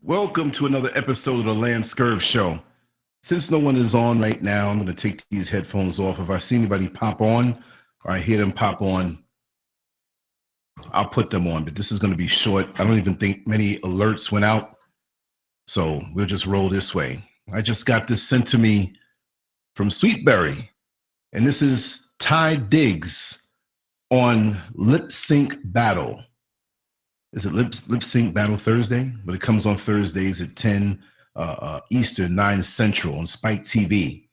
Welcome to another episode of the LanceScurv Show. Since no one is on right now, I'm going to take these headphones off. If I see anybody pop on or I hear them pop on, I'll put them on. But this is going to be short. I don't even think many alerts went out. So we'll just roll this way. I just got this sent to me from Sweetberry. And this is Taye Diggs on Lip Sync Battle. Is it Lip Sync Battle Thursday? But it comes on Thursdays at 10 Eastern, 9 Central on Spike TV.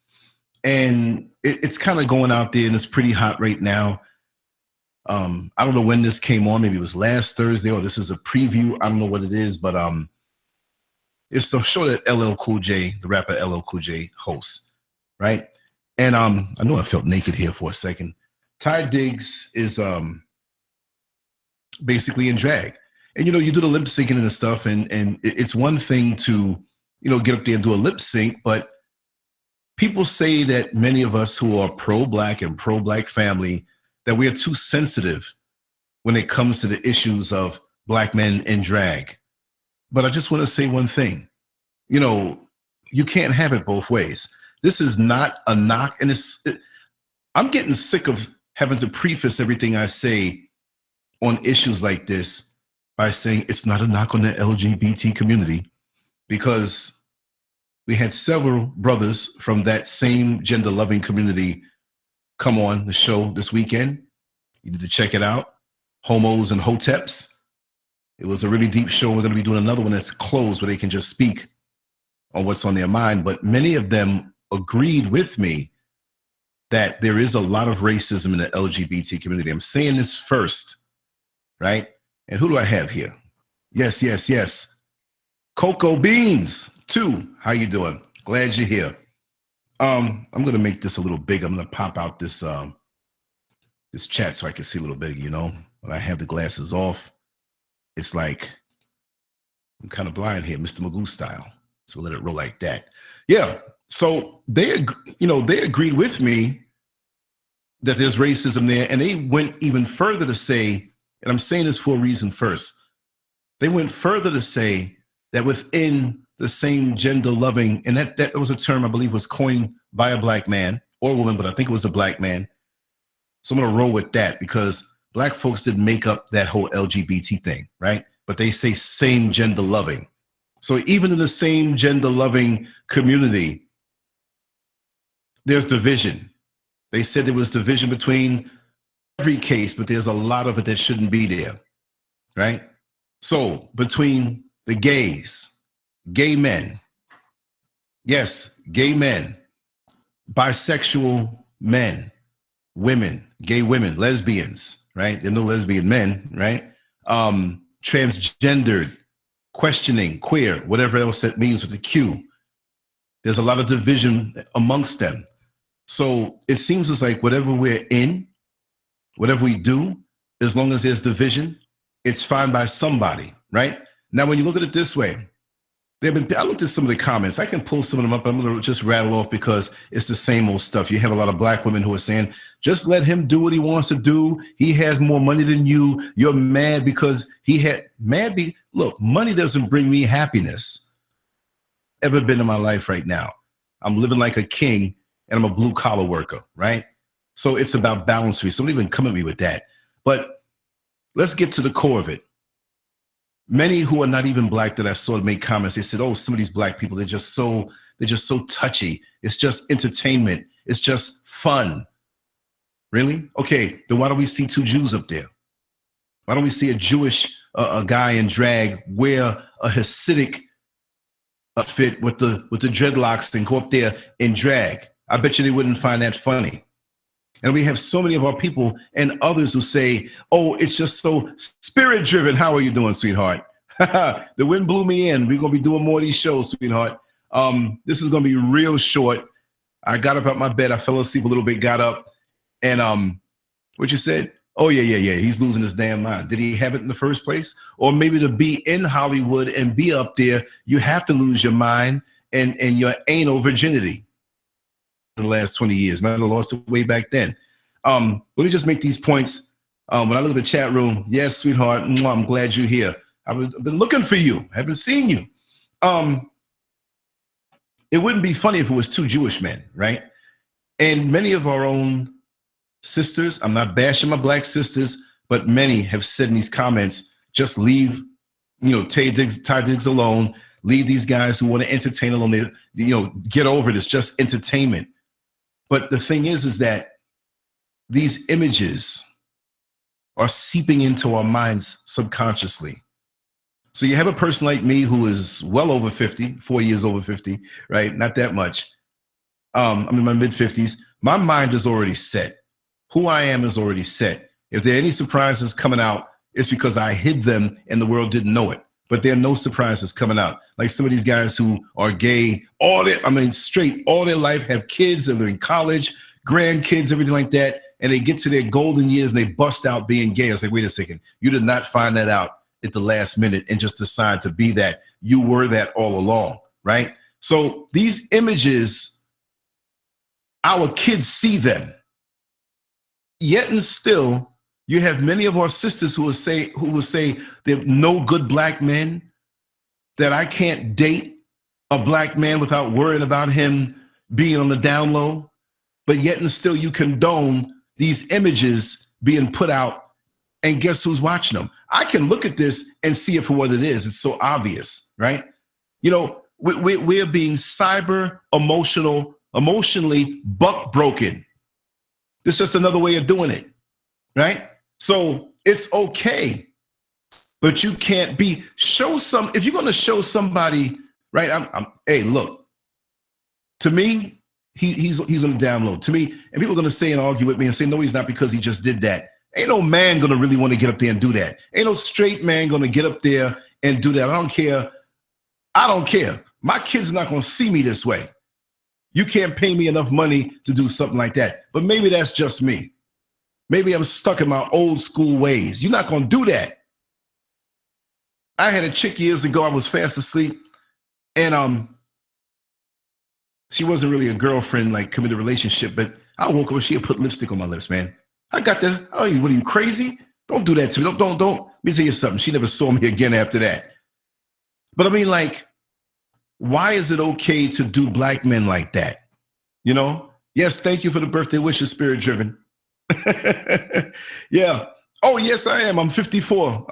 And it's kind of going out there, and it's pretty hot right now. I don't know when this came on. Maybe it was last Thursday, or this is a preview. I don't know what it is, but it's the show that LL Cool J, the rapper LL Cool J, hosts, right? And I know I felt naked here for a second. Taye Diggs is basically in drag. And, you know, you do the lip syncing and stuff, and it's one thing to, you know, get up there and do a lip sync, but people say that many of us who are pro-Black and pro-Black family, that we are too sensitive when it comes to the issues of Black men in drag. But I just want to say one thing. You know, you can't have it both ways. This is not a knock, and I'm getting sick of having to preface everything I say on issues like this by saying it's not a knock on the LGBT community, because we had several brothers from that same gender-loving community come on the show this weekend. You need to check it out. Homos and Hoteps. It was a really deep show. We're going to be doing another one that's closed where they can just speak on what's on their mind. But many of them agreed with me that there is a lot of racism in the LGBT community. I'm saying this first, right? And who do I have here? Yes. Cocoa Beans 2. How you doing? Glad you're here. I'm going to make this a little big. I'm going to pop out this this chat so I can see a little bit, you know. When I have the glasses off, it's like I'm kind of blind here, Mr. Magoo style. So we'll let it roll like that. Yeah. So they agreed with me that there's racism there, and they went even further to say, and I'm saying this for a reason first, they went further to say that within the same gender-loving, and that was a term I believe was coined by a Black man or woman, but I think it was a Black man. So I'm going to roll with that, because Black folks didn't make up that whole LGBT thing, right? But they say same gender-loving. So even in the same gender-loving community, there's division. They said there was division between every case, but there's a lot of it that shouldn't be there, right? So between the gays, gay men, yes, gay men, bisexual men, women, gay women, lesbians, right? There are no lesbian men, right? Transgendered, questioning, queer, whatever else that means with the Q. There's a lot of division amongst them. So it seems as like whatever we're in, whatever we do, as long as there's division, it's fine by somebody, right? Now, when you look at it this way, I looked at some of the comments. I can pull some of them up. I'm going to just rattle off because it's the same old stuff. You have a lot of Black women who are saying, just let him do what he wants to do. He has more money than you. You're mad because look, money doesn't bring me happiness. Ever been in my life right now. I'm living like a king, and I'm a blue collar worker, right? So it's about balance for me. So don't even come at me with that. But let's get to the core of it. Many who are not even Black that I saw make comments, they said, oh, some of these Black people, they're just so touchy. It's just entertainment. It's just fun. Really? Okay, then why don't we see 2 Jews up there? Why don't we see a Jewish a guy in drag wear a Hasidic outfit with the dreadlocks and go up there in drag? I bet you they wouldn't find that funny. And we have so many of our people and others who say, oh, it's just so spirit driven. How are you doing, sweetheart? The wind blew me in. We're going to be doing more of these shows, sweetheart. This is going to be real short. I got up out my bed. I fell asleep a little bit, got up. And what you said? Oh, yeah. He's losing his damn mind. Did he have it in the first place? Or maybe to be in Hollywood and be up there, you have to lose your mind and your anal virginity. In the last 20 years. Man, I lost it way back then. Let me just make these points. When I look at the chat room, yes, sweetheart, I'm glad you're here. I've been looking for you. I haven't seen you. Um, it wouldn't be funny if it was two Jewish men, right? And many of our own sisters, I'm not bashing my black sisters, but many have said in these comments, just leave, Taye Diggs alone. Leave these guys who want to entertain alone. They, get over it. It's just entertainment. But the thing is that these images are seeping into our minds subconsciously. So you have a person like me who is well over 50, 4 years over 50, right? Not that much. I'm in my mid 50s. My mind is already set. Who I am is already set. If there are any surprises coming out, it's because I hid them and the world didn't know it. But there are no surprises coming out. Like some of these guys who are gay, straight, all their life, have kids, and they're in college, grandkids, everything like that. And they get to their golden years and they bust out being gay. I was like, wait a second, you did not find that out at the last minute and just decide to be that. You were that all along, right? So these images, our kids see them. Yet and still, you have many of our sisters who will say they're no good black men, that I can't date a black man without worrying about him being on the down low. But yet and still, you condone these images being put out, and guess who's watching them? I can look at this and see it for what it is. It's so obvious, right? We're being emotionally buck broken. It's just another way of doing it, right? So it's okay, but you can't if you're going to show somebody, right? Hey, look, to me, he's on the down low. To me, and people are going to say and argue with me and say, no, he's not, because he just did that. Ain't no man going to really want to get up there and do that. Ain't no straight man going to get up there and do that. I don't care. My kids are not going to see me this way. You can't pay me enough money to do something like that. But maybe that's just me. Maybe I'm stuck in my old school ways. You're not going to do that. I had a chick years ago. I was fast asleep, and she wasn't really a girlfriend, like committed relationship, but I woke up and she had put lipstick on my lips, man. I got this. Oh, what are you, crazy? Don't do that to me. Don't. Let me tell you something. She never saw me again after that. But I mean, like, why is it okay to do black men like that? Yes, thank you for the birthday wishes, Spirit Driven. Yeah. Oh, yes, I am. I'm 54.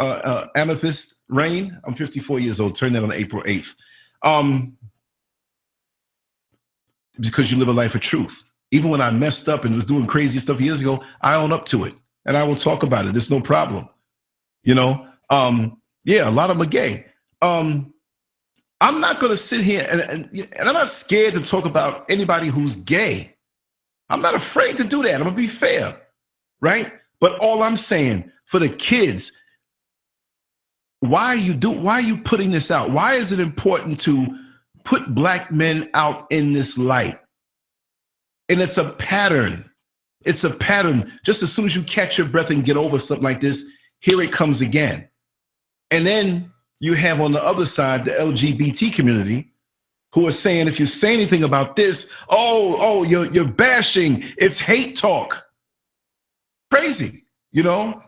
Amethyst Rain. I'm 54 years old. Turned that on April 8th. Because you live a life of truth. Even when I messed up and was doing crazy stuff years ago, I own up to it. And I will talk about it. There's no problem. Yeah, a lot of them are gay. I'm not going to sit here and I'm not scared to talk about anybody who's gay. I'm not afraid to do that. I'm going to be fair, right? But all I'm saying, for the kids, why are you putting this out? Why is it important to put black men out in this light? And it's a pattern. It's a pattern. Just as soon as you catch your breath and get over something like this, here it comes again. And then you have on the other side the LGBT community, who are saying, if you say anything about this, you're bashing. It's hate talk. Crazy,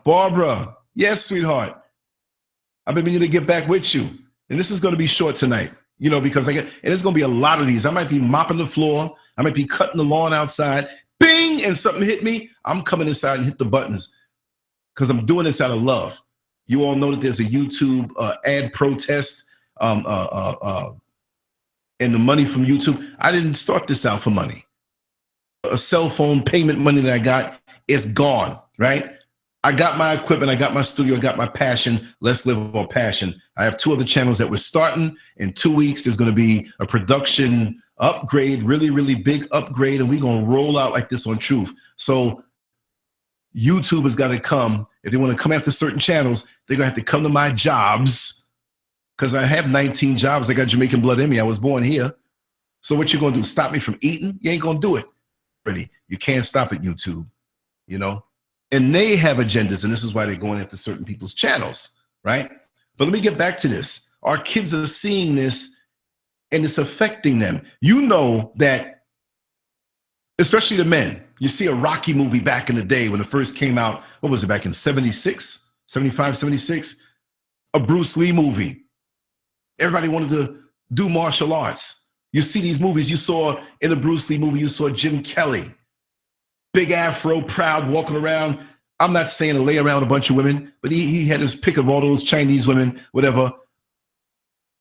Barbara. Yes, sweetheart. I've been meaning to get back with you, and this is going to be short tonight, because and there's going to be a lot of these. I might be mopping the floor. I might be cutting the lawn outside. Bing, and something hit me. I'm coming inside and hit the buttons because I'm doing this out of love. You all know that there's a YouTube ad protest and the money from YouTube. I didn't start this out for money. A cell phone payment money that I got is gone, right? I got my equipment. I got my studio. I got my passion. Let's live our passion. I have 2 other channels that we're starting. In 2 weeks, there's going to be a production upgrade, really, really big upgrade, and we're going to roll out like this on Truth. So YouTube has got to come. If they want to come after certain channels, they're going to have to come to my jobs, because I have 19 jobs. I got Jamaican blood in me. I was born here. So what you going to do? Stop me from eating? You ain't going to do it. Really, you can't stop it, YouTube, And they have agendas, and this is why they're going after certain people's channels, right? But let me get back to this. Our kids are seeing this, and it's affecting them. That, especially the men, you see a Rocky movie back in the day when it first came out. What was it, back in 76, 75, 76? A Bruce Lee movie. Everybody wanted to do martial arts. You see these movies. You saw in the Bruce Lee movie, you saw Jim Kelly, big afro, proud, walking around. I'm not saying to lay around a bunch of women, but he had his pick of all those Chinese women, whatever.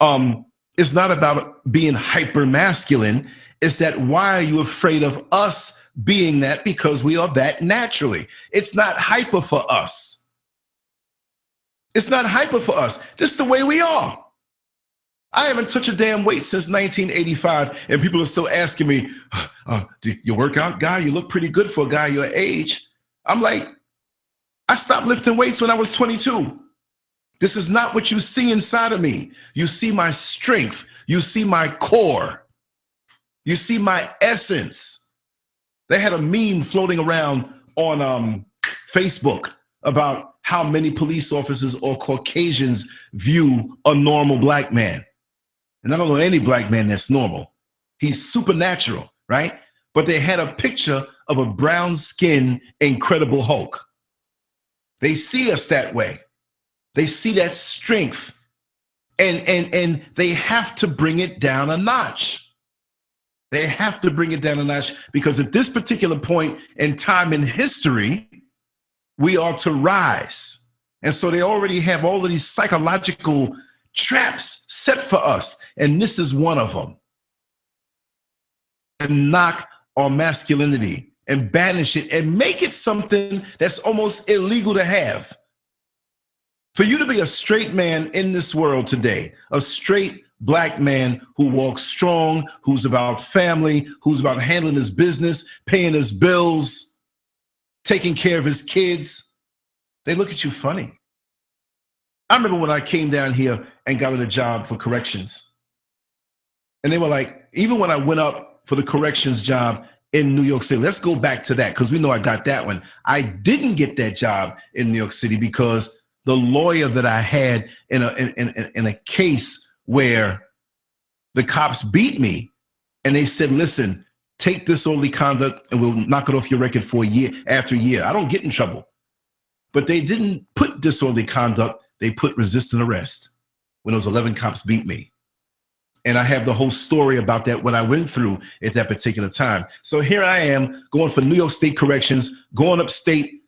It's not about being hyper masculine. It's that why are you afraid of us being that? Because we are that naturally. It's not hyper for us. It's not hyper for us. This is the way we are. I haven't touched a damn weight since 1985, and people are still asking me, do you work out, guy? You look pretty good for a guy your age. I'm like, I stopped lifting weights when I was 22. This is not what you see inside of me. You see my strength. You see my core. You see my essence. They had a meme floating around on Facebook about how many police officers or Caucasians view a normal black man. And I don't know any black man that's normal. He's supernatural, right? But they had a picture of a brown-skinned Incredible Hulk. They see us that way. They see that strength. And they have to bring it down a notch. They have to bring it down a notch because at this particular point in time in history, we are to rise. And so they already have all of these psychological traps set for us. And this is one of them. And knock our masculinity and banish it and make it something that's almost illegal to have. For you to be a straight man in this world today, a straight black man who walks strong, who's about family, who's about handling his business, paying his bills, taking care of his kids, they look at you funny. I remember when I came down here and got a job for corrections. And they were like, even when I went up for the corrections job in New York City, let's go back to that because we know I got that one. I didn't get that job in New York City because the lawyer that I had in a case where the cops beat me and they said, listen, take disorderly conduct and we'll knock it off your record for a year after year. I don't get in trouble. But they didn't put disorderly conduct. They put resisting arrest when those 11 cops beat me. And I have the whole story about that, what I went through at that particular time. So here I am going for New York State Corrections, going upstate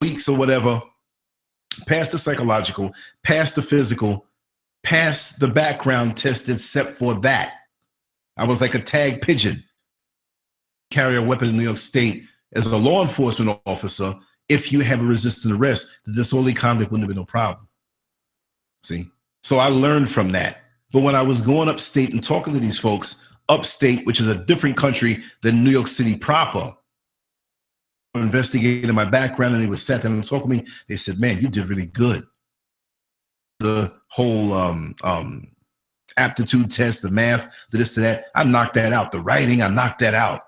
weeks or whatever, past the psychological, past the physical, past the background test, except for that. I was like a tag pigeon. Carry a weapon in New York State as a law enforcement officer. If you have a resisting arrest, the disorderly conduct wouldn't have been no problem. See? So I learned from that. But when I was going upstate and talking to these folks, upstate, which is a different country than New York City proper, investigating my background, and they were sat down and talking to me, they said, man, you did really good. The whole aptitude test, the math, the this to that, I knocked that out. The writing, I knocked that out.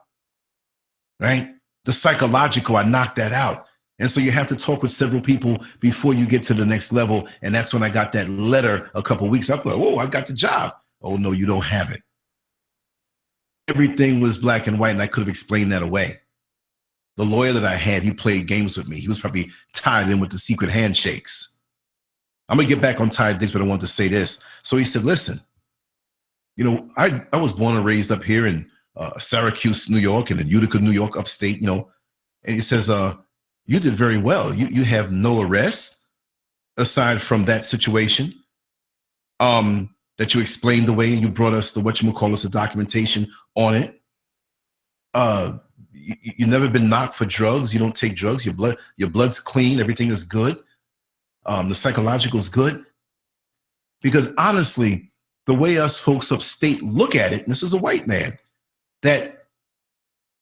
Right? The psychological, I knocked that out. And so you have to talk with several people before you get to the next level. And that's when I got that letter a couple of weeks. I thought, oh, I got the job. Oh, no, you don't have it. Everything was black and white, and I could have explained that away. The lawyer that I had, he played games with me. He was probably tied in with the secret handshakes. I'm going to get back on Taye Diggs, but I want to say this. So he said, listen, you know, I was born and raised up here in Syracuse, New York, and in Utica, New York, upstate, you know. And he says, you did very well. You have no arrests aside from that situation that you explained away, and you brought us the the documentation on it. You never been knocked for drugs. You don't take drugs. Your blood's clean. Everything is good. The psychological is good. Because honestly, the way us folks upstate look at it, and this is a white man, that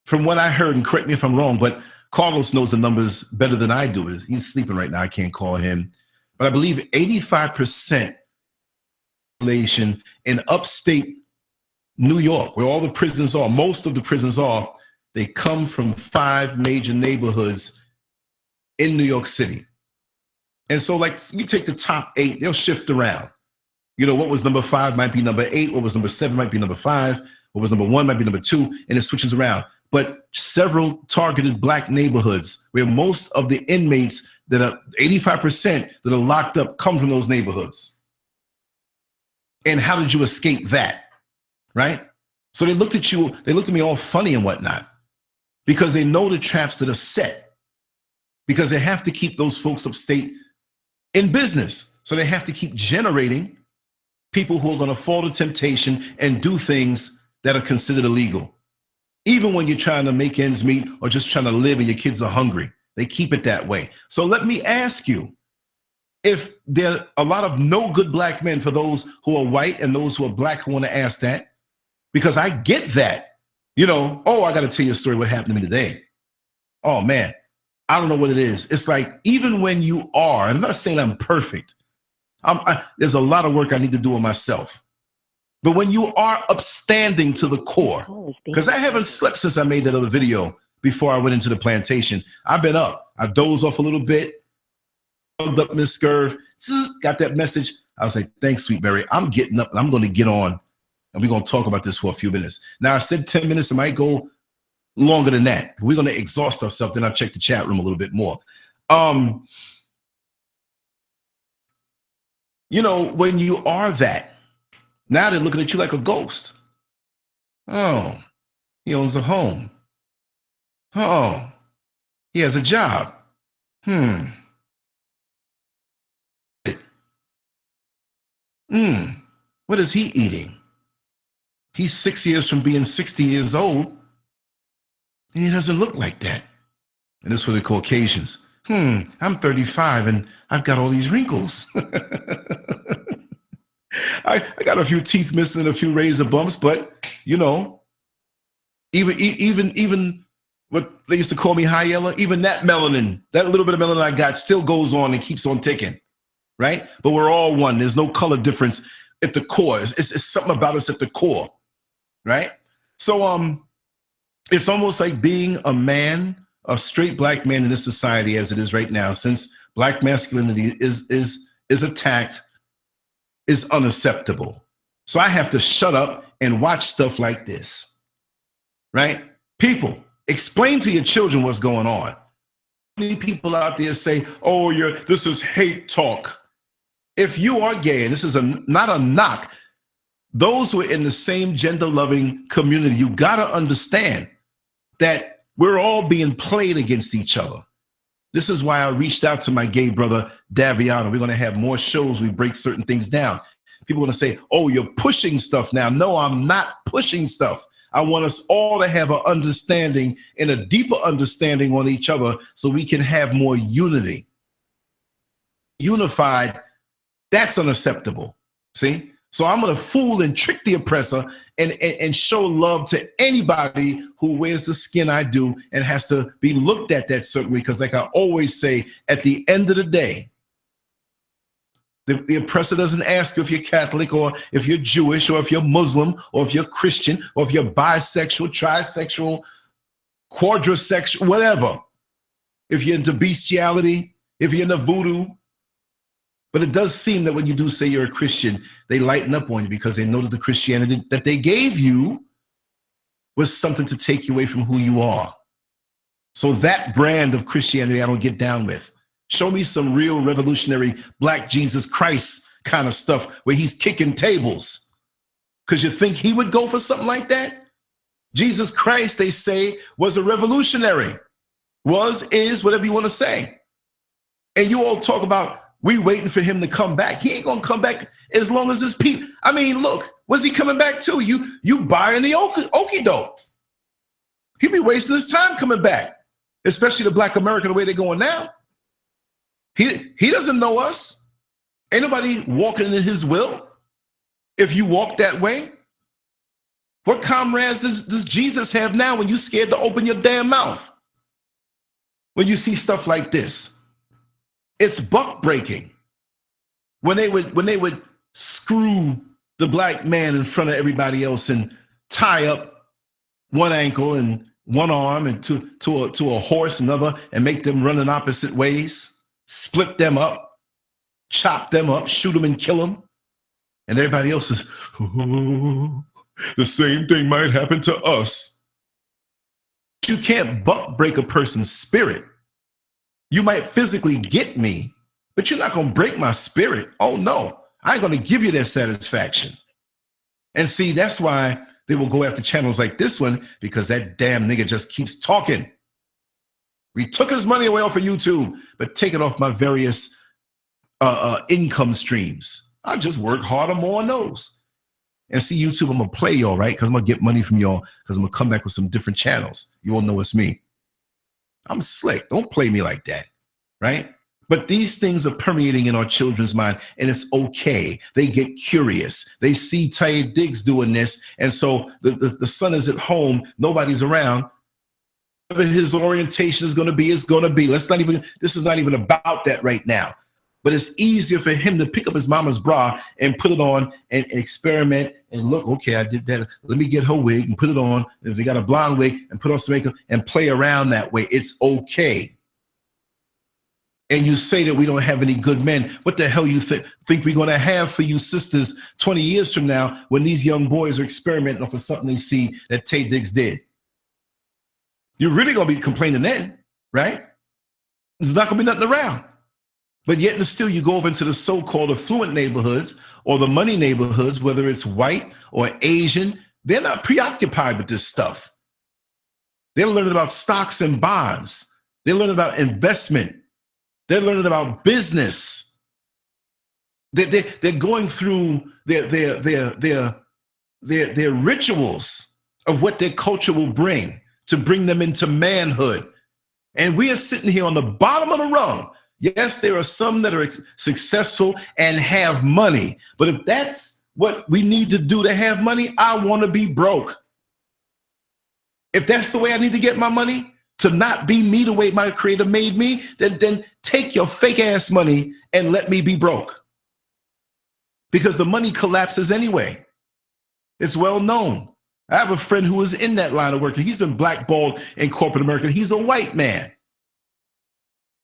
from what I heard, and correct me if I'm wrong, but Carlos knows the numbers better than I do. He's sleeping right now. I can't call him. But I believe 85% population in upstate New York, where all the prisons are, most of the prisons are, they come from 5 major neighborhoods in New York City. And so, like, you take the top 8, they'll shift around. You know, what was number 5 might be number 8. What was number 7 might be number 5. What was number 1 might be number 2, and it switches around. But several targeted black neighborhoods where most of the inmates that are 85% that are locked up come from those neighborhoods. And how did you escape that? Right? So they looked at you, they looked at me all funny and whatnot, because they know the traps that are set, because they have to keep those folks upstate in business. So they have to keep generating people who are going to fall to temptation and do things that are considered illegal. Even when you're trying to make ends meet or just trying to live and your kids are hungry, they keep it that way. So let me ask you, if there are a lot of no good black men, for those who are white and those who are black who want to ask that, because I get that, you know, oh, I got to tell you a story, what happened to me today. Oh man, I don't know what it is. It's like, even when you are, I'm not saying I'm perfect. There's a lot of work I need to do on myself. But when you are upstanding to the core, because I haven't slept since I made that other video before I went into the plantation. I've been up. I dozed off a little bit, hugged up LanceScurv, got that message. I was like, thanks, Sweet Berry. I'm getting up and I'm going to get on and we're going to talk about this for a few minutes. Now, I said 10 minutes. It might go longer than that. We're going to exhaust ourselves. Then I'll check the chat room a little bit more. You know, when you are that, now they're looking at you like a ghost. Oh, he owns a home. Oh, he has a job. What is he eating? He's 6 years from being 60 years old, and he doesn't look like that. And this for the Caucasians. I'm 35 and I've got all these wrinkles. I got a few teeth missing and a few razor bumps, but you know, even what they used to call me high yellow, even that melanin, that little bit of melanin I got still goes on and keeps on ticking, right? But we're all one. There's no color difference at the core. It's something about us at the core, right? So it's almost like being a man, a straight black man in this society as it is right now, since black masculinity is attacked, is unacceptable. So I have to shut up and watch stuff like this, right? People, explain to your children what's going on. Many people out there say, oh, this is hate talk. If you are gay, and this is not a knock, those who are in the same gender-loving community, you gotta understand that we're all being played against each other. This is why I reached out to my gay brother, Daviana. We're going to have more shows. We break certain things down. People are going to say, oh, you're pushing stuff now. No, I'm not pushing stuff. I want us all to have an understanding and a deeper understanding on each other so we can have more unity. Unified, that's unacceptable. See? So I'm going to fool and trick the oppressor and show love to anybody who wears the skin I do and has to be looked at that certain way. Because like I always say, at the end of the day, the oppressor doesn't ask you if you're Catholic or if you're Jewish or if you're Muslim or if you're Christian or if you're bisexual, trisexual, quadrisexual, whatever. If you're into bestiality, if you're into voodoo. But it does seem that when you do say you're a Christian, they lighten up on you because they know that the Christianity that they gave you was something to take you away from who you are. So that brand of Christianity I don't get down with. Show me some real revolutionary Black Jesus Christ kind of stuff where he's kicking tables. Because you think he would go for something like that? Jesus Christ, they say, was a revolutionary. Was, is, whatever you want to say. And you all talk about we waiting for him to come back. He ain't gonna come back as long as his people. I mean, look, what's he coming back to? You buying the okie doke. He'll be wasting his time coming back, especially the Black America the way they're going now. He doesn't know us. Ain't nobody walking in his will. If you walk that way, what comrades does Jesus have now when you're scared to open your damn mouth? When you see stuff like this. It's buck breaking. When they would screw the black man in front of everybody else and tie up one ankle and one arm and to a horse, another, and make them run in opposite ways, split them up, chop them up, shoot them and kill them. And everybody else is, oh, the same thing might happen to us. You can't buck break a person's spirit. You might physically get me, but you're not going to break my spirit. Oh, no. I ain't going to give you that satisfaction. And see, that's why they will go after channels like this one, because that damn nigga just keeps talking. We took his money away off of YouTube, but take it off my various income streams. I just work harder, more on those. And see, YouTube, I'm going to play y'all, right? Because I'm going to get money from y'all, because I'm going to come back with some different channels. You all know it's me. I'm slick. Don't play me like that, right? But these things are permeating in our children's mind, and it's okay. They get curious. They see Taye Diggs doing this, and so the son is at home. Nobody's around. Whatever his orientation is going to be, is going to be. This is not even about that right now. But it's easier for him to pick up his mama's bra and put it on and experiment and look, okay, I did that. Let me get her wig and put it on. If they got a blonde wig, and put on some makeup and play around that way. It's okay. And you say that we don't have any good men. What the hell you think we're going to have for you sisters 20 years from now when these young boys are experimenting off of something they see that Taye Diggs did? You're really going to be complaining then, right? There's not going to be nothing around. But yet and still, you go over into the so-called affluent neighborhoods or the money neighborhoods, whether it's white or Asian, they're not preoccupied with this stuff. They're learning about stocks and bonds. They're learning about investment. They're learning about business. They're going through their rituals of what their culture will bring to bring them into manhood. And we are sitting here on the bottom of the rung. Yes, there are some that are successful and have money. But if that's what we need to do to have money, I want to be broke. If that's the way I need to get my money, to not be me the way my creator made me, then take your fake ass money and let me be broke. Because the money collapses anyway. It's well known. I have a friend who was in that line of work. He's been blackballed in corporate America. He's a white man.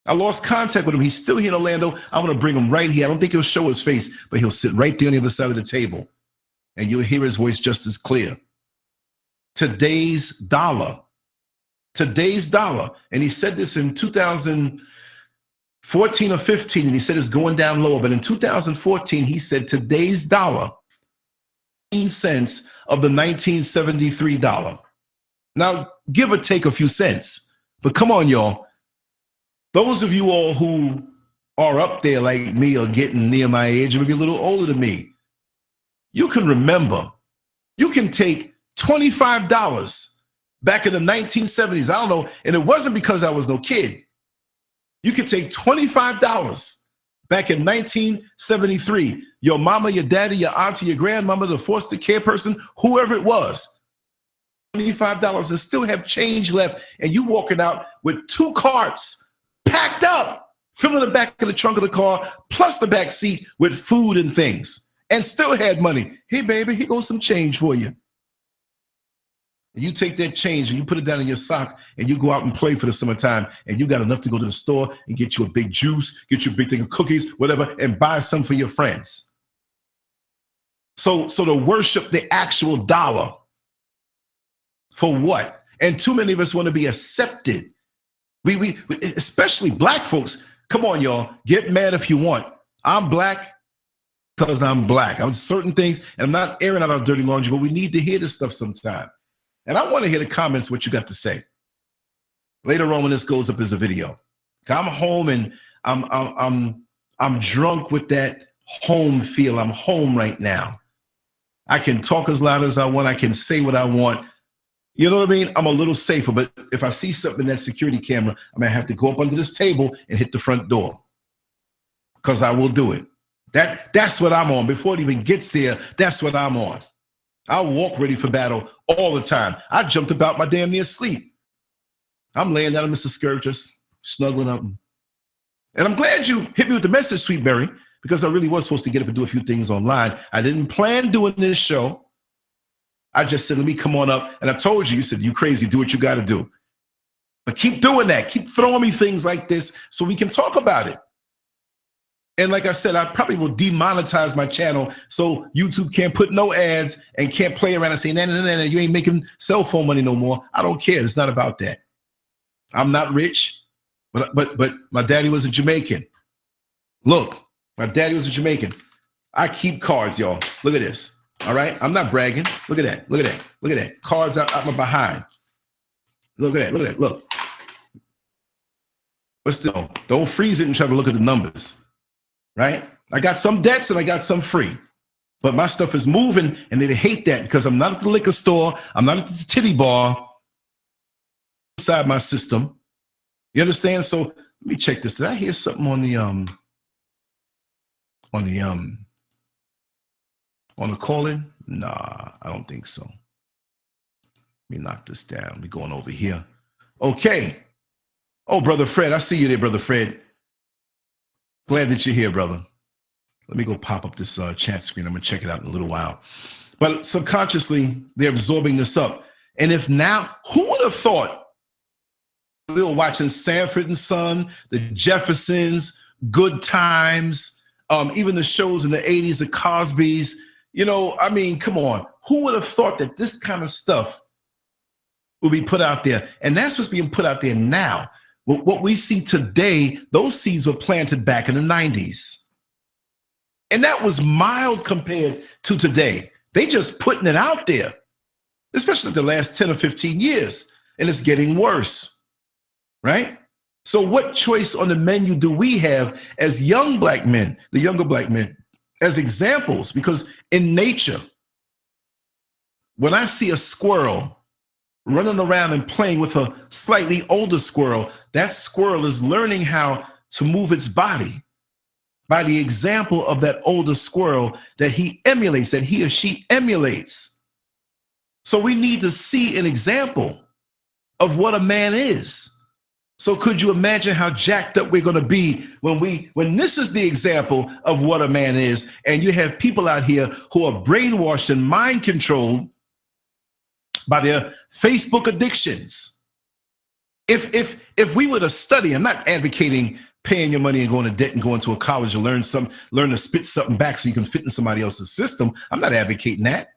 I lost contact with him. He's still here in Orlando. I'm going to bring him right here. I don't think he'll show his face, but he'll sit right there on the other side of the table. And you'll hear his voice just as clear. Today's dollar. Today's dollar. And he said this in 2014 or 15, and he said it's going down lower. But in 2014, he said today's dollar, 15 cents of the 1973 dollar. Now, give or take a few cents. But come on, y'all. Those of you all who are up there like me or getting near my age, or maybe a little older than me, you can remember, you can take $25 back in the 1970s. I don't know, and it wasn't because I was no kid. You could take $25 back in 1973. Your mama, your daddy, your auntie, your grandmama, the foster care person, whoever it was, $25 and still have change left, and you walking out with 2 carts packed up, filling the back of the trunk of the car, plus the back seat with food and things, and still had money. Hey, baby, here goes some change for you. And you take that change and you put it down in your sock and you go out and play for the summertime, and you got enough to go to the store and get you a big juice, get you a big thing of cookies, whatever, and buy some for your friends. So to worship the actual dollar. For what? And too many of us want to be accepted. We especially black folks, come on, y'all, get mad if you want. I'm black because I'm black. I'm certain things, and I'm not airing out our dirty laundry, but we need to hear this stuff sometime. And I want to hear the comments, what you got to say. Later on when this goes up as a video. I'm home and I'm drunk with that home feel. I'm home right now. I can talk as loud as I want. I can say what I want. You know what I mean? I'm a little safer, but if I see something in that security camera, I'm going to have to go up under this table and hit the front door, because I will do it. That's what I'm on. Before it even gets there, that's what I'm on. I'll walk ready for battle all the time. I jumped about my damn near sleep. I'm laying down, Mr. Scurv, just snuggling up. And I'm glad you hit me with the message, Sweet Berry, because I really was supposed to get up and do a few things online. I didn't plan doing this show. I just said, let me come on up. And I told you, you said, you crazy, do what you got to do. But keep doing that. Keep throwing me things like this so we can talk about it. And like I said, I probably will demonetize my channel so YouTube can't put no ads and can't play around and say, nah, you ain't making cell phone money no more. I don't care. It's not about that. I'm not rich, but my daddy was a Jamaican. Look, my daddy was a Jamaican. I keep cards, y'all. Look at this. All right. I'm not bragging. Look at that. Look at that. Look at that. Cards out my behind. Look at that. Look at that. Look. But still, don't freeze it and try to look at the numbers. Right? I got some debts and I got some free. But my stuff is moving, and they hate that because I'm not at the liquor store. I'm not at the titty bar inside my system. You understand? So let me check this. Did I hear something on the call-in? Nah, I don't think so. Let me knock this down. We're going over here. Okay. Oh, Brother Fred, I see you there, Brother Fred. Glad that you're here, brother. Let me go pop up this chat screen. I'm going to check it out in a little while. But subconsciously, they're absorbing this up. And if now, who would have thought we were watching Sanford and Son, the Jeffersons, Good Times, even the shows in the 80s, the Cosbys, you know, I mean, come on. Who would have thought that this kind of stuff would be put out there? And that's what's being put out there now. What we see today, those seeds were planted back in the 90s. And that was mild compared to today. They just putting it out there, especially the last 10 or 15 years. And it's getting worse, right? So what choice on the menu do we have as young black men, the younger black men, as examples? Because in nature, when I see a squirrel running around and playing with a slightly older squirrel, that squirrel is learning how to move its body by the example of that older squirrel that he emulates, that he or she emulates. So we need to see an example of what a man is. So could you imagine how jacked up we're going to be when this is the example of what a man is, and you have people out here who are brainwashed and mind controlled by their Facebook addictions. If we were to study, I'm not advocating paying your money and going to debt and going to a college to learn to spit something back so you can fit in somebody else's system. I'm not advocating that.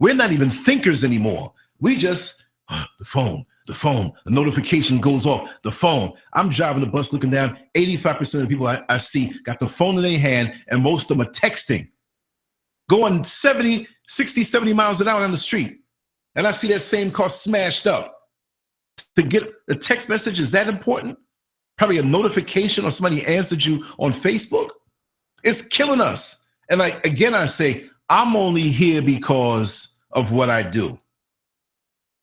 We're not even thinkers anymore. We just, the phone, the notification goes off, the phone. I'm driving the bus looking down, 85% of the people I see got the phone in their hand, and most of them are texting, going 60, 70 miles an hour on the street. And I see that same car smashed up. To get a text message, is that important? Probably a notification or somebody answered you on Facebook. It's killing us. And I say, I'm only here because of what I do.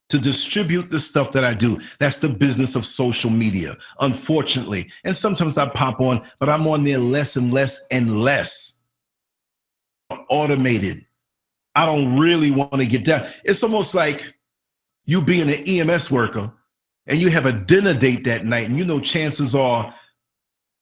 To distribute the stuff that I do. That's the business of social media, unfortunately. And sometimes I pop on, but I'm on there less and less and less. Automated. I don't really want to get down. It's almost like you being an EMS worker and you have a dinner date that night, and you know chances are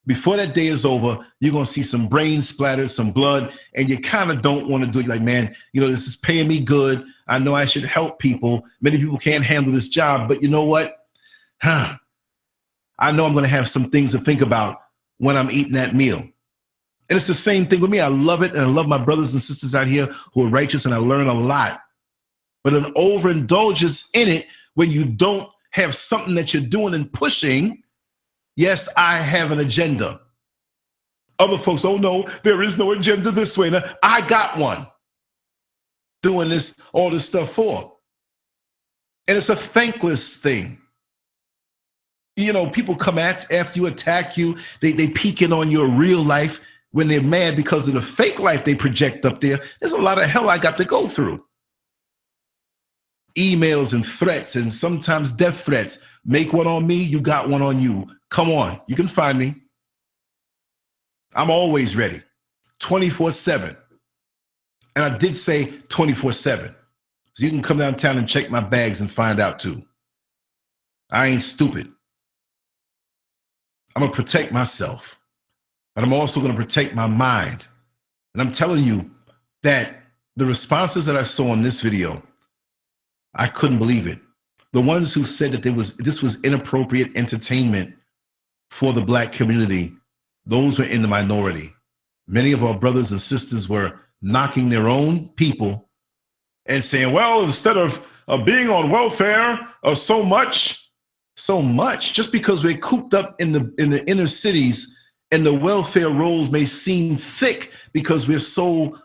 before that day is over, you're going to see some brain splatter, some blood, and you kind of don't want to do it. Like, man, you know, this is paying me good. I know I should help people. Many people can't handle this job, but you know what? I know I'm going to have some things to think about when I'm eating that meal. And it's the same thing with me. I love it, and I love my brothers and sisters out here who are righteous, and I learn a lot. But an overindulgence in it when you don't have something that you're doing and pushing. Yes, I have an agenda. Other folks, oh no, there is no agenda this way. Now, I got one. Doing this, all this stuff for. And it's a thankless thing. You know, people come after you, attack you. They peek in on your real life when they're mad because of the fake life they project up there. There's a lot of hell I got to go through. Emails and threats, and sometimes death threats. Make one on me, you got one on you. Come on, you can find me. I'm always ready, 24/7. And I did say 24/7. So you can come downtown and check my bags and find out too. I ain't stupid. I'm going to protect myself, but I'm also going to protect my mind. And I'm telling you that the responses that I saw in this video, I couldn't believe it. The ones who said that this was inappropriate entertainment for the Black community, those were in the minority. Many of our brothers and sisters were knocking their own people and saying, well, instead of being on welfare so much, just because we're cooped up in the inner cities and the welfare rolls may seem thick because we're so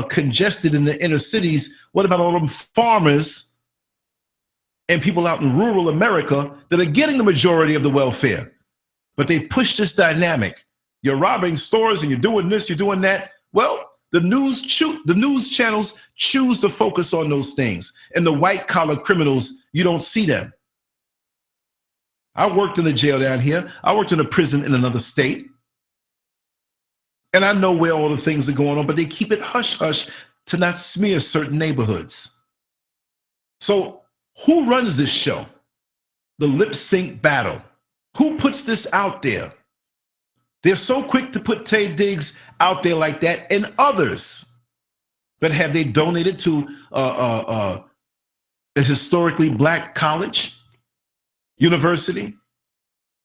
congested in the inner cities. What about all them farmers and people out in rural America that are getting the majority of the welfare? But they push this dynamic. You're robbing stores and you're doing this, you're doing that. Well, the news channels choose to focus on those things. And the white collar criminals, you don't see them. I worked in a jail down here. I worked in a prison in another state. And I know where all the things are going on, but they keep it hush-hush to not smear certain neighborhoods. So who runs this show? The lip sync battle. Who puts this out there? They're so quick to put Taye Diggs out there like that and others. But have they donated to a historically black college, university?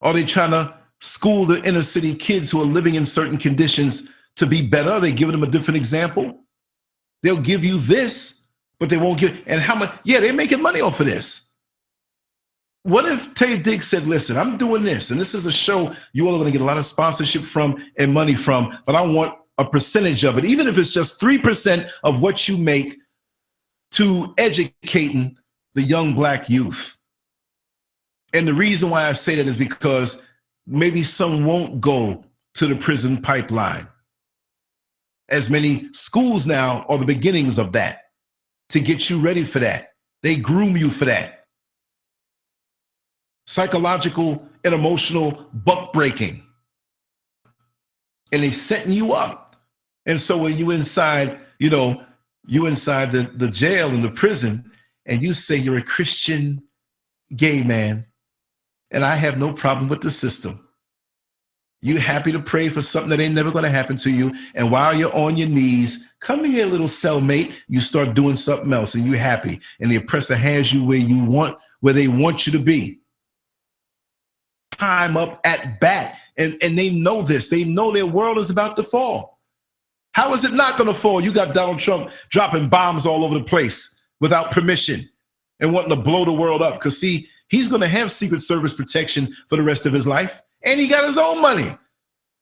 Are they trying to school the inner city kids who are living in certain conditions to be better? Are they giving them a different example? They'll give you this, but they won't give. And how much? Yeah, they're making money off of this. What if Taye Diggs said, listen, I'm doing this, and this is a show you all are going to get a lot of sponsorship from and money from, but I want a percentage of it, even if it's just 3% of what you make, to educating the young black youth. And the reason why I say that is because maybe some won't go to the prison pipeline. As many schools now are the beginnings of that, to get you ready for that. They groom you for that. Psychological and emotional buck breaking. And they're setting you up. And so when you inside, you inside the jail and the prison, and you say you're a Christian gay man, and I have no problem with the system. You happy to pray for something that ain't never going to happen to you. And while you're on your knees, come here, little cellmate, you start doing something else and you're happy. And the oppressor has you where they want you to be. Time up at bat. And they know this. They know their world is about to fall. How is it not going to fall? You got Donald Trump dropping bombs all over the place without permission and wanting to blow the world up. Because see, he's going to have Secret Service protection for the rest of his life. And he got his own money.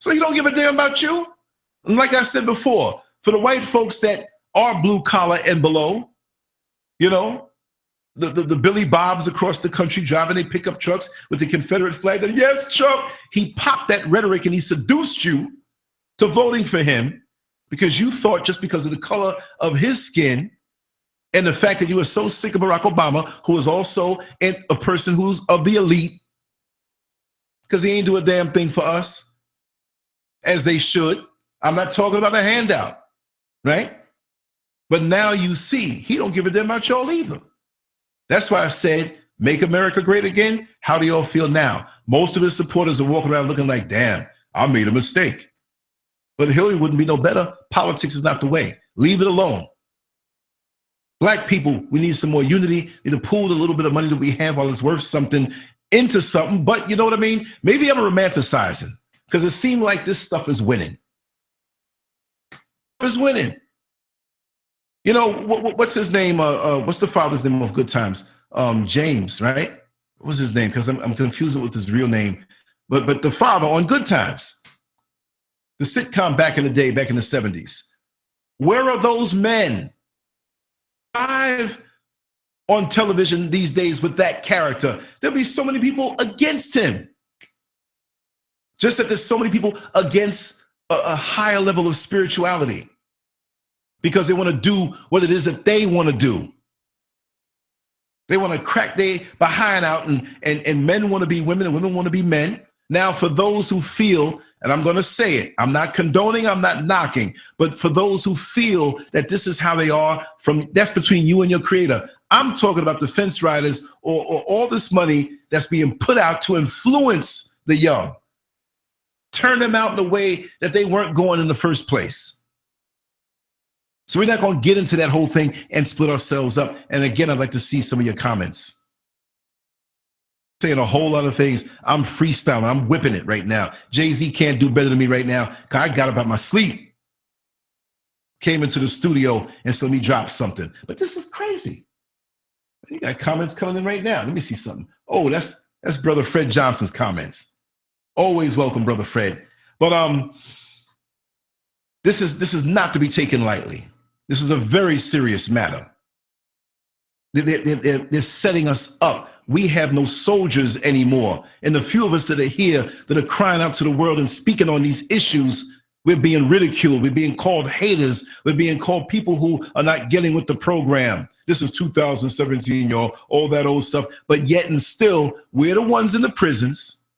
So he don't give a damn about you. And like I said before, for the white folks that are blue collar and below, the Billy Bobs across the country driving their pickup trucks with the Confederate flag. And yes, Trump, he popped that rhetoric and he seduced you to voting for him because you thought just because of the color of his skin and the fact that you were so sick of Barack Obama, who is also a person who's of the elite, because he ain't do a damn thing for us, as they should. I'm not talking about a handout, right? But now you see, he don't give a damn about y'all either. That's why I said, make America great again. How do y'all feel now? Most of his supporters are walking around looking like, damn, I made a mistake. But Hillary wouldn't be no better. Politics is not the way. Leave it alone. Black people, we need some more unity. We need to pool the little bit of money that we have while it's worth something into something. But you know what I mean? Maybe I'm romanticizing because it seemed like this stuff is winning. It's winning. What's his name? What's the father's name of Good Times? James, right? What's his name? Because I'm confusing with his real name. But the father on Good Times, the sitcom back in the day, back in the 70s. Where are those men? Live on television these days with that character. There'll be so many people against him. Just that there's so many people against a higher level of spirituality because they want to do what it is that they want to do. They want to crack their behind out, and men want to be women and women want to be men. Now, for those who feel, and I'm going to say it, I'm not condoning, I'm not knocking, but for those who feel that this is how they are, that's between you and your creator. I'm talking about the fence riders or all this money that's being put out to influence the young. Turn them out in a way that they weren't going in the first place. So we're not going to get into that whole thing and split ourselves up. And again, I'd like to see some of your comments. Saying a whole lot of things. I'm freestyling. I'm whipping it right now. Jay-Z can't do better than me right now because I got up out my sleep. Came into the studio and so let me drop something. But this is crazy. You got comments coming in right now. Let me see something. Oh, that's Brother Fred Johnson's comments. Always welcome, Brother Fred. But this is not to be taken lightly. This is a very serious matter. They're setting us up. We have no soldiers anymore. And the few of us that are here that are crying out to the world and speaking on these issues, we're being ridiculed. We're being called haters. We're being called people who are not getting with the program. This is 2017, y'all, all that old stuff. But yet and still, we're the ones in the prisons.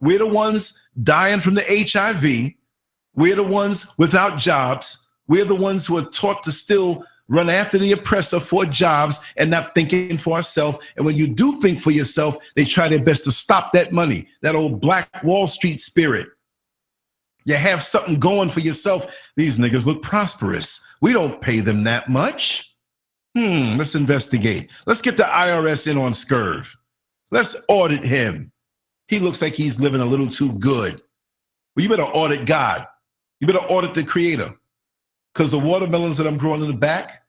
We're the ones dying from the HIV. We're the ones without jobs. We're the ones who are taught to still run after the oppressor for jobs and not thinking for ourselves. And when you do think for yourself, they try their best to stop that money, that old Black Wall Street spirit. You have something going for yourself. These niggas look prosperous. We don't pay them that much. Let's investigate. Let's get the IRS in on Scurv. Let's audit him. He looks like he's living a little too good. Well, you better audit God. You better audit the Creator. Because the watermelons that I'm growing in the back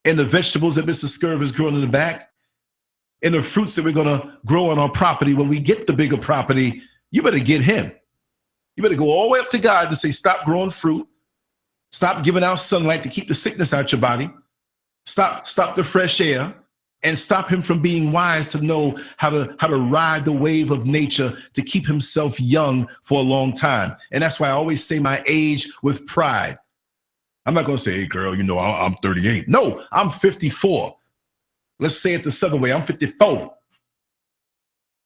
and the vegetables that Mr. Scurv is growing in the back and the fruits that we're going to grow on our property when we get the bigger property, you better get him. You better go all the way up to God and say, stop growing fruit. Stop giving out sunlight to keep the sickness out your body. Stop the fresh air, and stop him from being wise to know how to ride the wave of nature to keep himself young for a long time. And that's why I always say my age with pride. I'm not going to say, hey, girl, you know, I'm 38. No, I'm 54. Let's say it the southern way. I'm 54.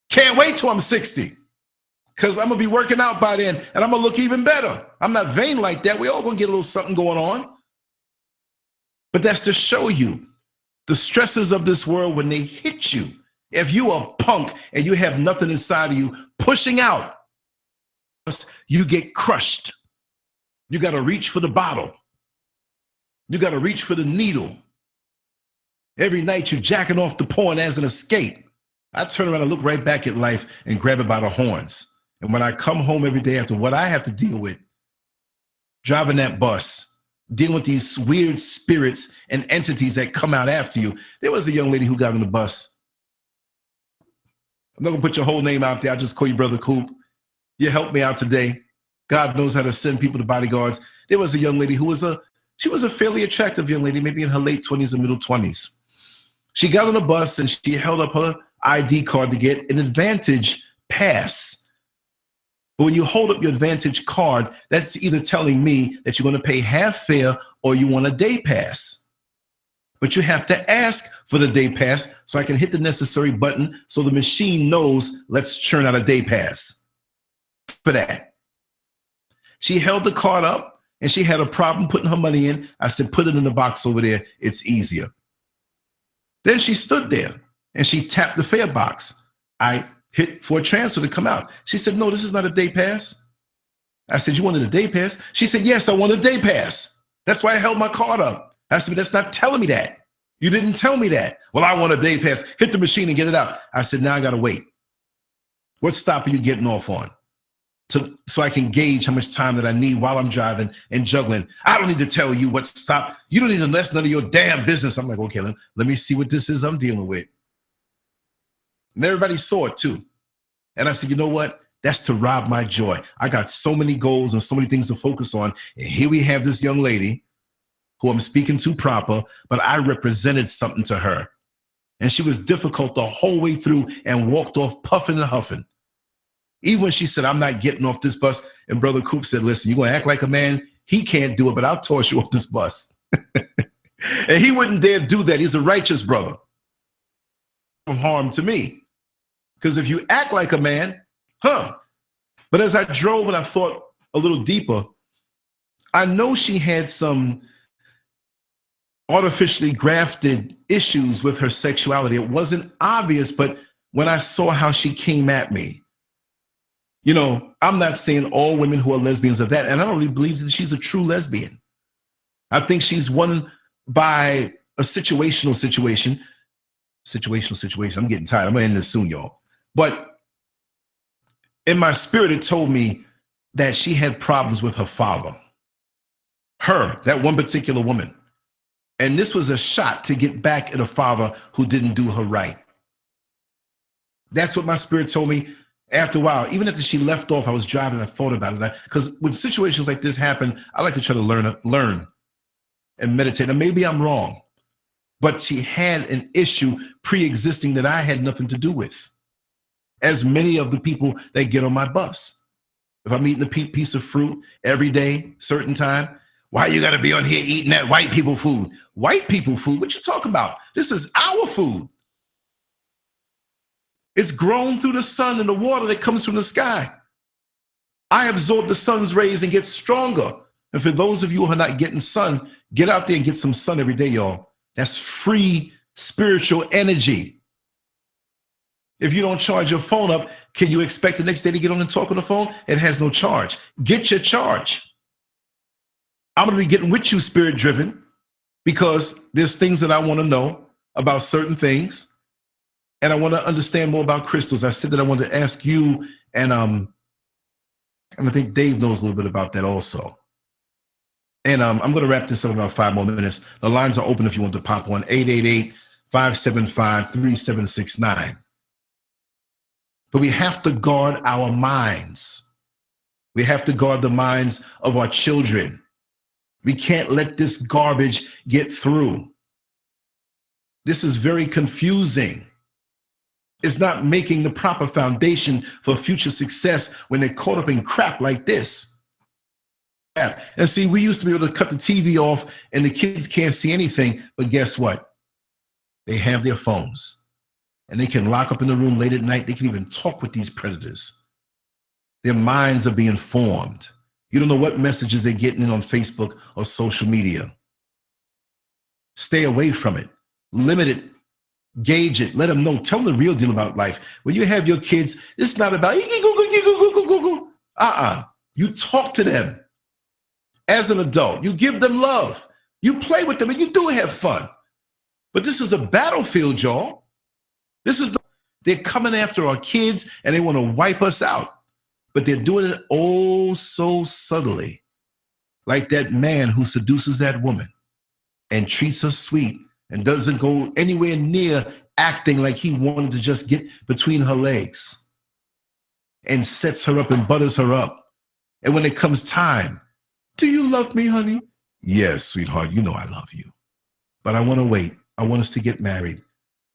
Can't wait till I'm 60 because I'm going to be working out by then and I'm going to look even better. I'm not vain like that. We all going to get a little something going on. But that's to show you the stresses of this world when they hit you. If you are a punk and you have nothing inside of you pushing out, you get crushed. You got to reach for the bottle. You got to reach for the needle. Every night you're jacking off the porn as an escape. I turn around and look right back at life and grab it by the horns. And when I come home every day after what I have to deal with, driving that bus, dealing with these weird spirits and entities that come out after you. There was a young lady who got on the bus. I'm not going to put your whole name out there. I'll just call you Brother Coop. You helped me out today. God knows how to send people to bodyguards. There was a young lady who was a fairly attractive young lady, maybe in her late 20s or middle 20s. She got on the bus and she held up her ID card to get an Advantage pass. But when you hold up your Advantage card, that's either telling me that you're going to pay half fare or you want a day pass. But you have to ask for the day pass so I can hit the necessary button so the machine knows, let's churn out a day pass for that. She held the card up and she had a problem putting her money in. I said, put it in the box over there. It's easier. Then she stood there and she tapped the fare box. I hit for a transfer to come out. She said, no, this is not a day pass. I said, you wanted a day pass? She said, yes, I want a day pass. That's why I held my card up. I said, that's not telling me that. You didn't tell me that. Well, I want a day pass. Hit the machine and get it out. I said, now I got to wait. What stop are you getting off on? So I can gauge how much time that I need while I'm driving and juggling. I don't need to tell you what stop. You don't need to less none of your damn business. I'm like, okay, let me see what this is I'm dealing with. And everybody saw it too. And I said, you know what? That's to rob my joy. I got so many goals and so many things to focus on. And here we have this young lady who I'm speaking to proper, but I represented something to her. And she was difficult the whole way through and walked off puffing and huffing. Even when she said, I'm not getting off this bus. And Brother Coop said, listen, you're going to act like a man. He can't do it, but I'll toss you off this bus. And he wouldn't dare do that. He's a righteous brother. From harm to me. Because if you act like a man, But as I drove and I thought a little deeper, I know she had some artificially grafted issues with her sexuality. It wasn't obvious, but when I saw how she came at me, you know, I'm not saying all women who are lesbians are that, and I don't really believe that she's a true lesbian. I think she's won by a situational situation. I'm getting tired. I'm going to end this soon, y'all. But in my spirit, it told me that she had problems with her father. Her, that one particular woman. And this was a shot to get back at a father who didn't do her right. That's what my spirit told me. After a while, even after she left off, I was driving, I thought about it. Because when situations like this happen, I like to try to learn and meditate. And maybe I'm wrong, but she had an issue pre-existing that I had nothing to do with, as many of the people that get on my bus. If I'm eating a piece of fruit every day, certain time, why you got to be on here eating that white people food? White people food? What you talking about? This is our food. It's grown through the sun and the water that comes from the sky. I absorb the sun's rays and get stronger. And for those of you who are not getting sun, get out there and get some sun every day, y'all. That's free spiritual energy. If you don't charge your phone up, can you expect the next day to get on and talk on the phone? It has no charge. Get your charge. I'm going to be getting with you, spirit driven, because there's things that I want to know about certain things. And I want to understand more about crystals. I said that I wanted to ask you, and I think Dave knows a little bit about that also. And I'm going to wrap this up in about 5 more minutes. The lines are open if you want to pop one, 888-575-3769. But we have to guard our minds. We have to guard the minds of our children. We can't let this garbage get through. This is very confusing. It's not making the proper foundation for future success when they're caught up in crap like this. And see, we used to be able to cut the TV off and the kids can't see anything, but guess what? They have their phones and they can lock up in the room late at night. They can even talk with these predators. Their minds are being formed. You don't know what messages they're getting in on Facebook or social media. Stay away from it. Limit it. Gauge it. Let them know. Tell them the real deal about life. When you have your kids, it's not about you talk to them as an adult. You give them love. You play with them, and you do have fun. But this is a battlefield, y'all. They're coming after our kids, and they want to wipe us out. But they're doing it oh so subtly, like that man who seduces that woman and treats her sweet and doesn't go anywhere near acting like he wanted to just get between her legs, and sets her up and butters her up. And when it comes time, do you love me, honey? Yes, sweetheart, you know I love you. But I want to wait. I want us to get married.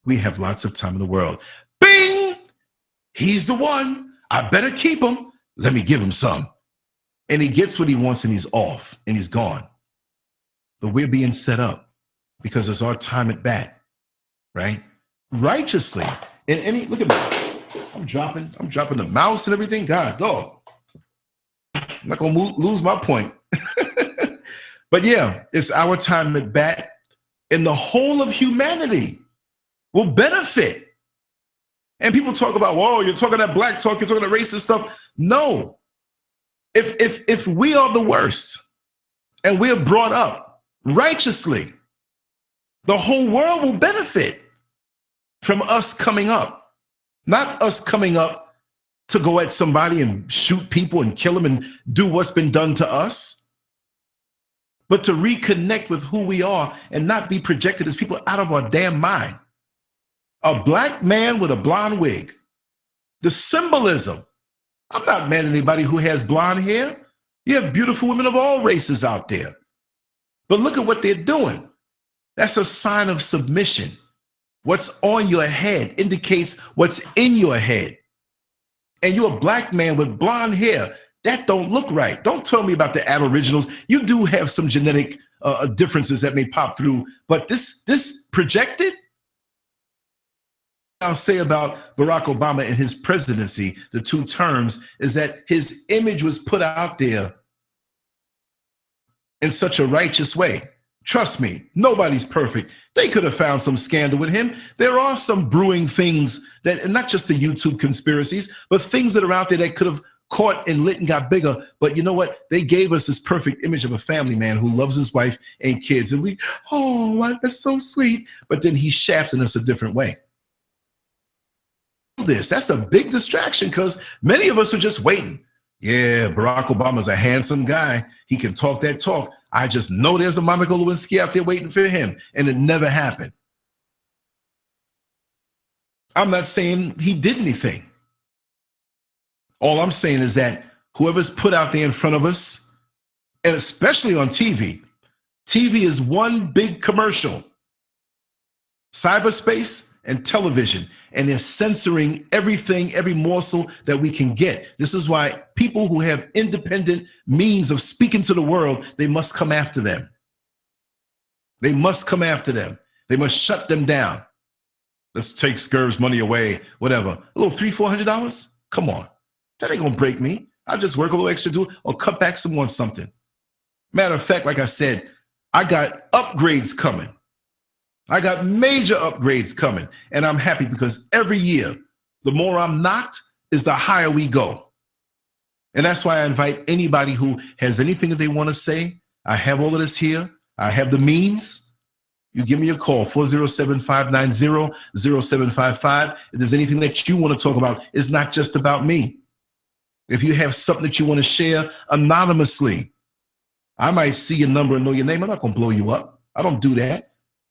We have lots of time in the world. Bing! He's the one. I better keep him. Let me give him some. And he gets what he wants and he's off and he's gone. But we're being set up because it's our time at bat, right? Righteously. And any, look at me. I'm dropping the mouse and everything. God, dog. I'm not going to lose my point. But yeah, it's our time at bat, and the whole of humanity will benefit. And people talk about, whoa, you're talking that black talk, you're talking that racist stuff. No. If we are the worst and we're brought up righteously, the whole world will benefit from us coming up. Not us coming up to go at somebody and shoot people and kill them and do what's been done to us, but to reconnect with who we are and not be projected as people out of our damn mind. A black man with a blonde wig. The symbolism. I'm not mad at anybody who has blonde hair. You have beautiful women of all races out there. But look at what they're doing. That's a sign of submission. What's on your head indicates what's in your head. And you're a black man with blonde hair. That don't look right. Don't tell me about the Aboriginals. You do have some genetic differences that may pop through, but this projected. I'll say about Barack Obama and his presidency, the 2 terms, is that his image was put out there in such a righteous way. Trust me, nobody's perfect. They could have found some scandal with him. There are some brewing things that, and not just the YouTube conspiracies, but things that are out there that could have caught and lit and got bigger. But you know what? They gave us this perfect image of a family man who loves his wife and kids. And we, oh, that's so sweet. But then he's shafting us a different way. That's a big distraction because many of us are just waiting. Yeah, Barack Obama's a handsome guy. He can talk that talk. I just know there's a Monica Lewinsky out there waiting for him. And it never happened. I'm not saying he did anything. All I'm saying is that whoever's put out there in front of us, and especially on TV, TV is one big commercial. Cyberspace and television, and they're censoring everything, every morsel that we can get. This is why people who have independent means of speaking to the world, they must come after them. They must come after them. They must shut them down. Let's take Scurv's money away, whatever. A little $300-400? Come on. That ain't gonna break me. I'll just work a little extra, or cut back some on something. Matter of fact, like I said, I got upgrades coming. I got major upgrades coming, and I'm happy because every year, the more I'm knocked is the higher we go. And that's why I invite anybody who has anything that they want to say. I have all of this here. I have the means. You give me a call, 407-590-0755. If there's anything that you want to talk about, it's not just about me. If you have something that you want to share anonymously, I might see your number and know your name. I'm not going to blow you up. I don't do that.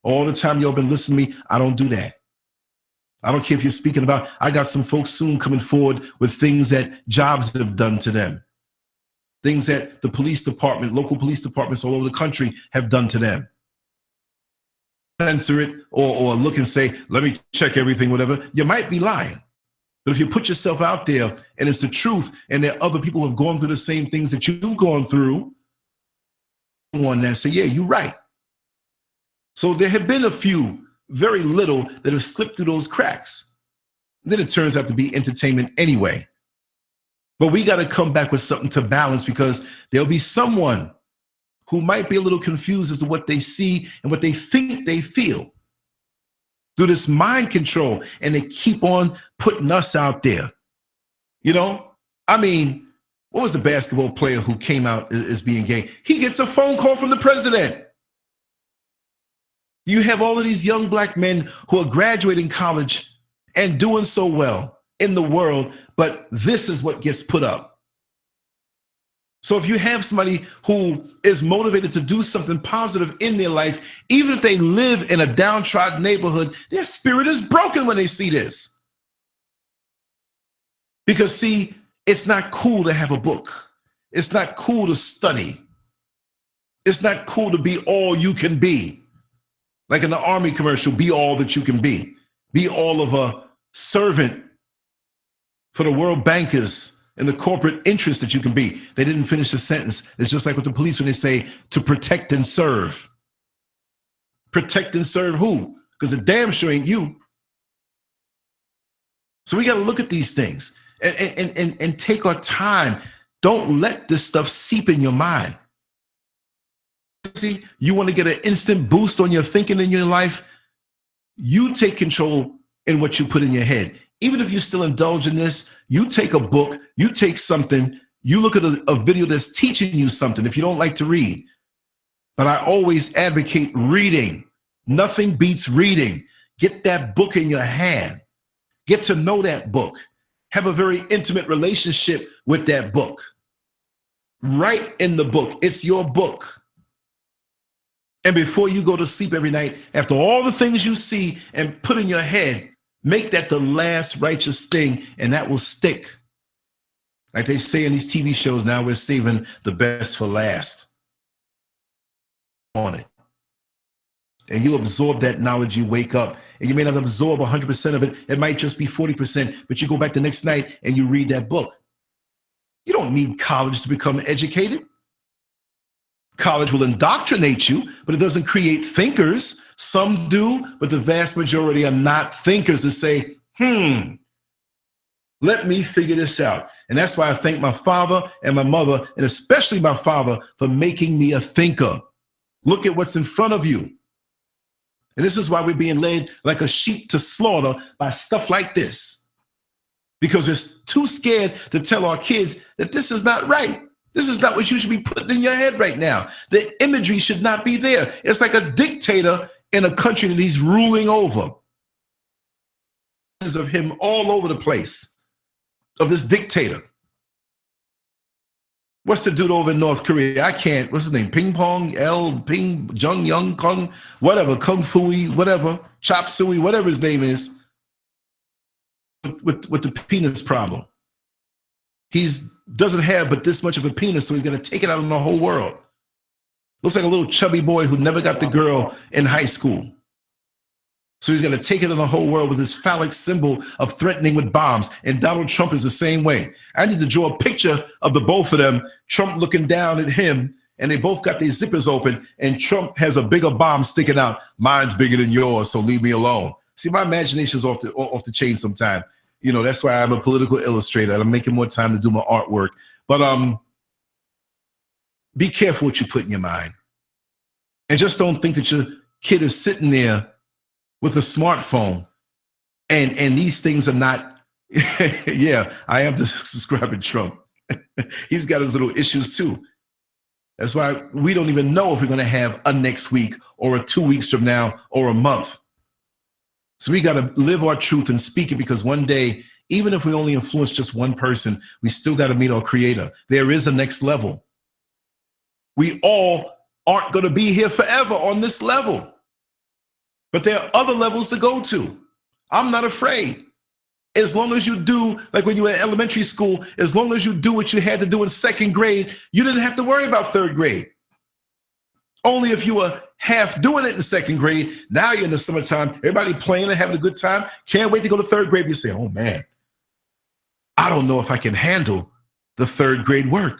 All the time y'all been listening to me, I don't do that. I don't care if you're speaking about, I got some folks soon coming forward with things that jobs have done to them. Things that the police department, local police departments all over the country have done to them. Censor it or look and say, let me check everything, whatever. You might be lying. But if you put yourself out there and it's the truth and there are other people who have gone through the same things that you've gone through, one that say, yeah, you're right. So there have been a few, very little, that have slipped through those cracks. Then it turns out to be entertainment anyway. But we got to come back with something to balance, because there'll be someone who might be a little confused as to what they see and what they think they feel through this mind control, and they keep on putting us out there. You know, I mean, what was the basketball player who came out as being gay? He gets a phone call from the president. You have all of these young black men who are graduating college and doing so well in the world, but this is what gets put up. So if you have somebody who is motivated to do something positive in their life, even if they live in a downtrodden neighborhood, their spirit is broken when they see this. Because see, it's not cool to have a book. It's not cool to study. It's not cool to be all you can be. Like in the Army commercial, be all that you can be. Be all of a servant for the world bankers and the corporate interests that you can be. They didn't finish the sentence. It's just like with the police when they say to protect and serve. Protect and serve who? Because the damn sure ain't you. So we got to look at these things and take our time. Don't let this stuff seep in your mind. See, you want to get an instant boost on your thinking in your life? You take control in what you put in your head. Even if you still indulge in this, you take a book, you take something, you look at a video that's teaching you something if you don't like to read. But I always advocate reading. Nothing beats reading. Get that book in your hand. Get to know that book. Have a very intimate relationship with that book. Write in the book. It's your book. And before you go to sleep every night, after all the things you see and put in your head, make that the last righteous thing, and that will stick. Like they say in these TV shows now, we're saving the best for last. On it. And you absorb that knowledge, you wake up, and you may not absorb 100% of it. It might just be 40%, but you go back the next night and you read that book. You don't need college to become educated. College will indoctrinate you, but it doesn't create thinkers. Some do, but the vast majority are not thinkers to say, let me figure this out. And that's why I thank my father and my mother, and especially my father, for making me a thinker. Look at what's in front of you. And this is why we're being led like a sheep to slaughter by stuff like this. Because we're too scared to tell our kids that this is not right. This is not what you should be putting in your head right now. The imagery should not be there. It's like a dictator in a country that he's ruling over. Of him all over the place, of this dictator. What's the dude over in North Korea? I can't, what's his name? Ping Pong, Ping, Jung Young Kung, whatever, Kung Fui, whatever, Chop Suey, whatever his name is, with the penis problem. He's doesn't have but this much of a penis, so he's going to take it out on the whole world. Looks like a little chubby boy who never got the girl in high school. So he's going to take it on the whole world with his phallic symbol of threatening with bombs. And Donald Trump is the same way. I need to draw a picture of the both of them, Trump looking down at him, and they both got their zippers open, and Trump has a bigger bomb sticking out. Mine's bigger than yours, so leave me alone. See, my imagination's off the chain sometimes. You know, that's why I'm a political illustrator. I'm making more time to do my artwork. But be careful what you put in your mind. And just don't think that your kid is sitting there with a smartphone and these things are not, yeah, I am describing Trump. He's got his little issues too. That's why we don't even know if we're going to have a next week or a 2 weeks from now or a month. So we got to live our truth and speak it, because one day, even if we only influence just one person, we still got to meet our creator. There is a next level. We all aren't going to be here forever on this level, but there are other levels to go to. I'm not afraid. As long as you do, like when you were in elementary school, as long as you do what you had to do in second grade, you didn't have to worry about third grade. Only if you were half doing it in second grade, now you're in the summertime, everybody playing and having a good time, can't wait to go to third grade. You say, oh man, I don't know if I can handle the third grade work.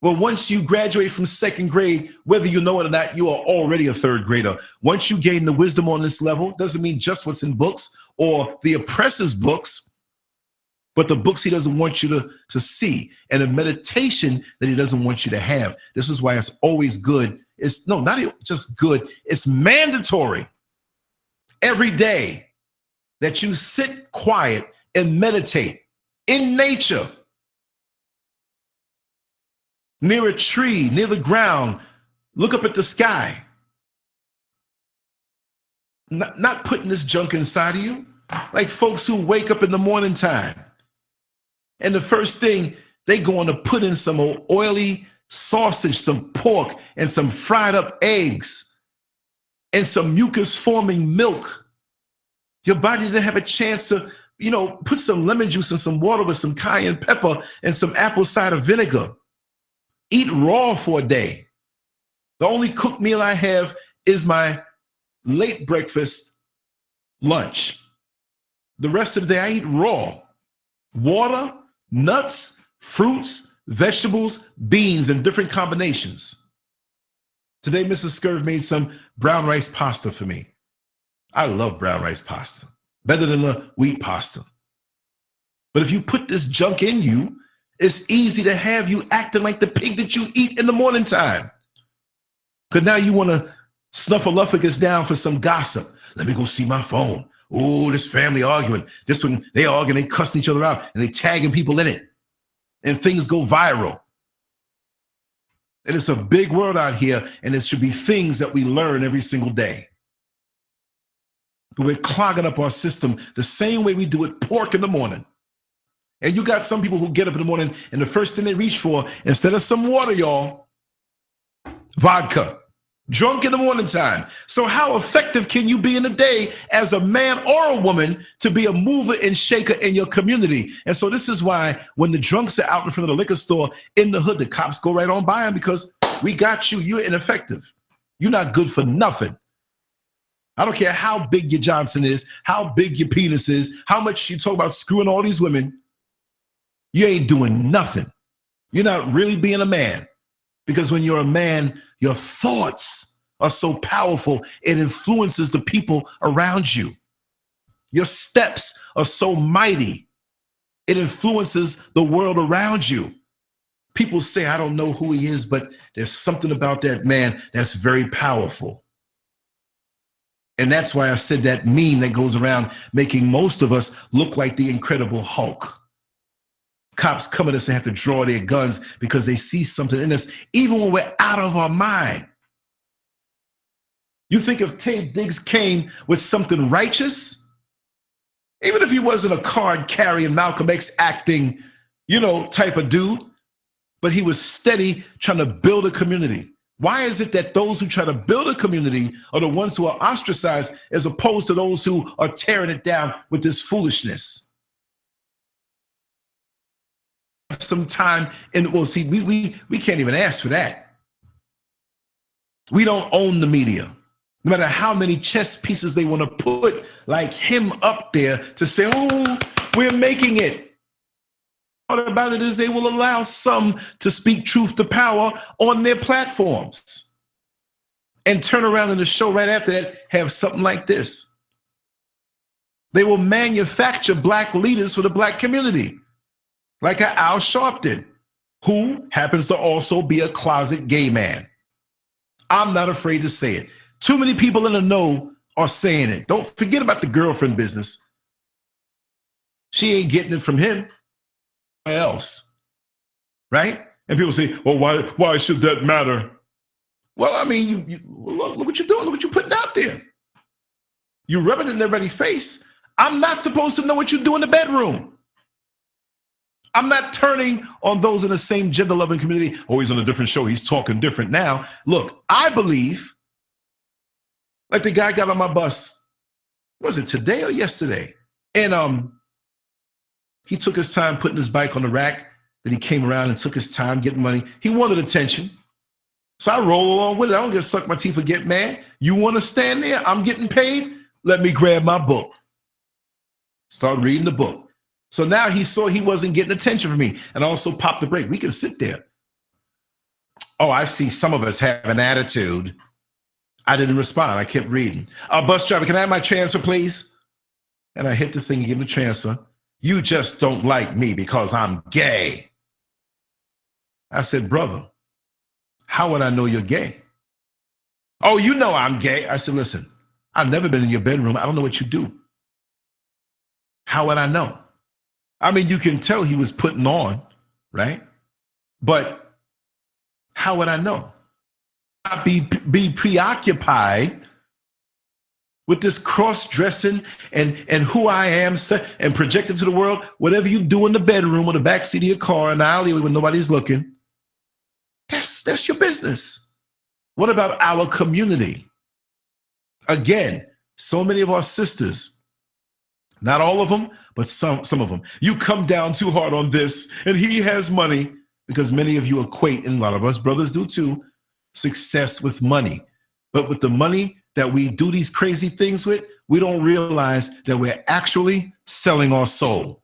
Well, once you graduate from second grade, whether you know it or not, you are already a third grader. Once you gain the wisdom on this level, doesn't mean just what's in books or the oppressor's books, but the books he doesn't want you to see, and a meditation that he doesn't want you to have. This is why it's always good. It's not just good, it's mandatory every day that you sit quiet and meditate in nature, near a tree, near the ground, look up at the sky. Not putting this junk inside of you, like folks who wake up in the morning time, and the first thing they going to put in some oily sausage, some pork, and some fried up eggs, and some mucus forming milk. Your body didn't have a chance to, put some lemon juice and some water with some cayenne pepper and some apple cider vinegar. Eat raw for a day. The only cooked meal I have is my late breakfast, lunch. The rest of the day I eat raw. Water, nuts, fruits, vegetables, beans in different combinations. Today, Mrs. Scurv made some brown rice pasta for me. I love brown rice pasta, better than the wheat pasta. But if you put this junk in you, it's easy to have you acting like the pig that you eat in the morning time. Because now you want to snuffleupagus down for some gossip. Let me go see my phone. Oh, this family arguing. This one, they arguing, they cussing each other out, and they tagging people in it. And things go viral. And it's a big world out here, and it should be things that we learn every single day. But we're clogging up our system the same way we do it pork in the morning. And you got some people who get up in the morning, and the first thing they reach for, instead of some water, y'all, vodka. Drunk in the morning time. So how effective can you be in the day as a man or a woman to be a mover and shaker in your community? And so this is why when the drunks are out in front of the liquor store in the hood, the cops go right on by them, because we got you. You're ineffective. You're not good for nothing. I don't care how big your Johnson is, how big your penis is, how much you talk about screwing all these women. You ain't doing nothing. You're not really being a man. Because when you're a man, your thoughts are so powerful, it influences the people around you. Your steps are so mighty, it influences the world around you. People say, I don't know who he is, but there's something about that man that's very powerful. And that's why I said that meme that goes around making most of us look like the Incredible Hulk. Cops come at us and have to draw their guns because they see something in us, even when we're out of our mind. You think if Taye Diggs came with something righteous, even if he wasn't a card-carrying, Malcolm X acting, type of dude, but he was steady trying to build a community. Why is it that those who try to build a community are the ones who are ostracized as opposed to those who are tearing it down with this foolishness? some time. And well, see, we can't even ask for that. We don't own the media. No matter how many chess pieces they want to put like him up there to say, oh, we're making it. What about it is they will allow some to speak truth to power on their platforms and turn around in the show right after that, have something like this. They will manufacture black leaders for the black community, like Al Sharpton, who happens to also be a closet gay man. I'm not afraid to say it. Too many people in the know are saying it. Don't forget about the girlfriend business. She ain't getting it from him. Else, right? And people say, well, why should that matter? Well, I mean, look what you're doing. Look what you're putting out there. You're rubbing it in everybody's face. I'm not supposed to know what you do in the bedroom. I'm not turning on those in the same gender-loving community. Oh, he's on a different show. He's talking different now. Look, I believe, like the guy got on my bus, was it today or yesterday? And he took his time putting his bike on the rack. Then he came around and took his time getting money. He wanted attention. So I roll along with it. I don't get suck my teeth or get mad. You want to stand there? I'm getting paid. Let me grab my book. Start reading the book. So now he saw he wasn't getting attention from me. And I also popped the break. We can sit there. Oh, I see some of us have an attitude. I didn't respond. I kept reading. Bus driver, can I have my transfer, please? And I hit the thing and give him the transfer. You just don't like me because I'm gay. I said, brother, how would I know you're gay? Oh, you know I'm gay. I said, listen, I've never been in your bedroom. I don't know what you do. How would I know? I mean, you can tell he was putting on, right? But how would I know? I'd be preoccupied with this cross-dressing and who I am and projected to the world. Whatever you do in the bedroom or the backseat of your car in the alleyway when nobody's looking, that's your business. What about our community? Again, so many of our sisters, not all of them, but some of them. You come down too hard on this, and he has money, because many of you equate, and a lot of us brothers do too, success with money. But with the money that we do these crazy things with, we don't realize that we're actually selling our soul.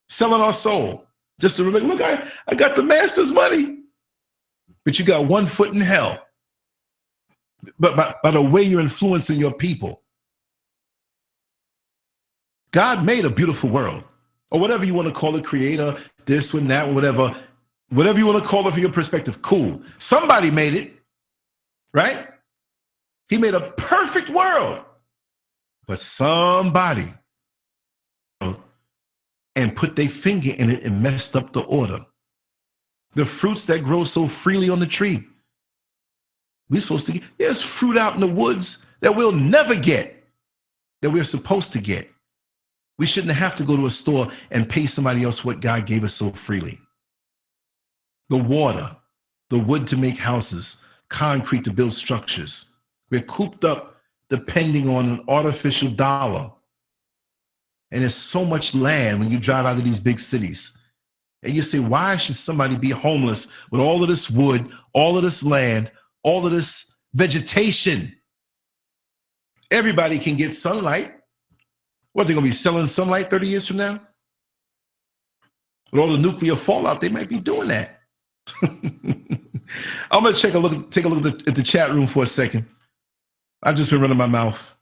Selling our soul. Just to remember, look, I got the master's money. But you got one foot in hell. But by the way you're influencing your people. God made a beautiful world, or whatever you want to call it, creator, this one, that, whatever you want to call it from your perspective, cool. Somebody made it, right? He made a perfect world, but somebody and put their finger in it and messed up the order. The fruits that grow so freely on the tree. We're supposed to get, there's fruit out in the woods that we'll never get, that we're supposed to get. We shouldn't have to go to a store and pay somebody else what God gave us so freely. The water, the wood to make houses, concrete to build structures. We're cooped up depending on an artificial dollar. And there's so much land when you drive out of these big cities. And you say, why should somebody be homeless with all of this wood, all of this land, all of this vegetation? Everybody can get sunlight. What, they're going to be selling sunlight 30 years from now? With all the nuclear fallout, they might be doing that. I'm going to take a look at the chat room for a second. I've just been running my mouth.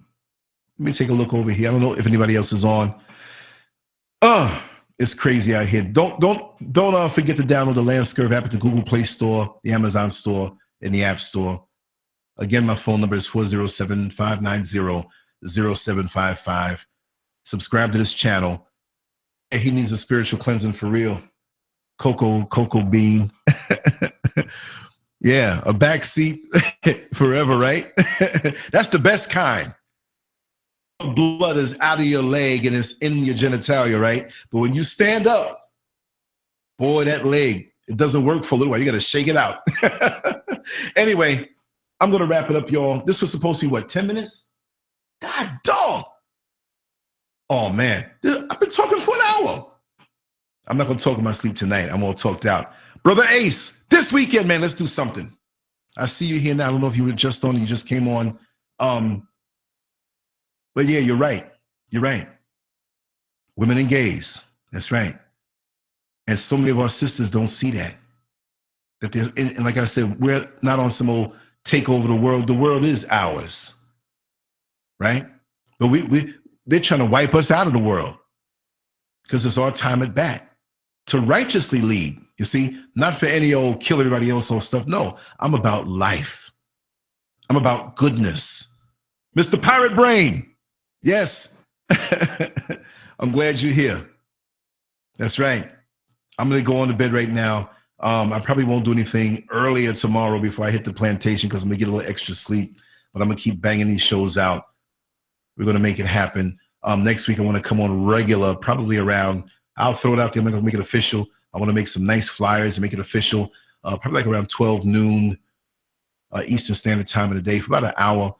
Let me take a look over here. I don't know if anybody else is on. It's crazy out here. Don't forget to download the LanceScurv app at the Google Play Store, the Amazon Store, and the App Store. Again, my phone number is 407-590-0755. Subscribe to this channel. He needs a spiritual cleansing for real. Cocoa bean. Yeah, a backseat forever, right? That's the best kind. Blood is out of your leg and it's in your genitalia, right? But when you stand up, boy, that leg, it doesn't work for a little while. You got to shake it out. Anyway, I'm going to wrap it up, y'all. This was supposed to be, what, 10 minutes? God dog. Oh, man. I've been talking for an hour. I'm not going to talk in my sleep tonight. I'm all talked out. Brother Ace, this weekend, man, let's do something. I see you here now. I don't know if you were just on, you just came on. But yeah, you're right. You're right. Women and gays. That's right. And so many of our sisters don't see that. And like I said, we're not on some old take over the world. The world is ours. Right? But they're trying to wipe us out of the world because it's our time at bat to righteously lead. You see, not for any old kill everybody else or stuff. No, I'm about life. I'm about goodness. Mr. Pirate Brain. Yes. I'm glad you're here. That's right. I'm going to go on to bed right now. I probably won't do anything earlier tomorrow before I hit the plantation because I'm going to get a little extra sleep. But I'm going to keep banging these shows out. We're going to make it happen. Next week, I want to come on regular, probably around, I'll throw it out there. I'm going to make it official. I want to make some nice flyers and make it official, probably like around 12 noon Eastern Standard Time of the day for about an hour,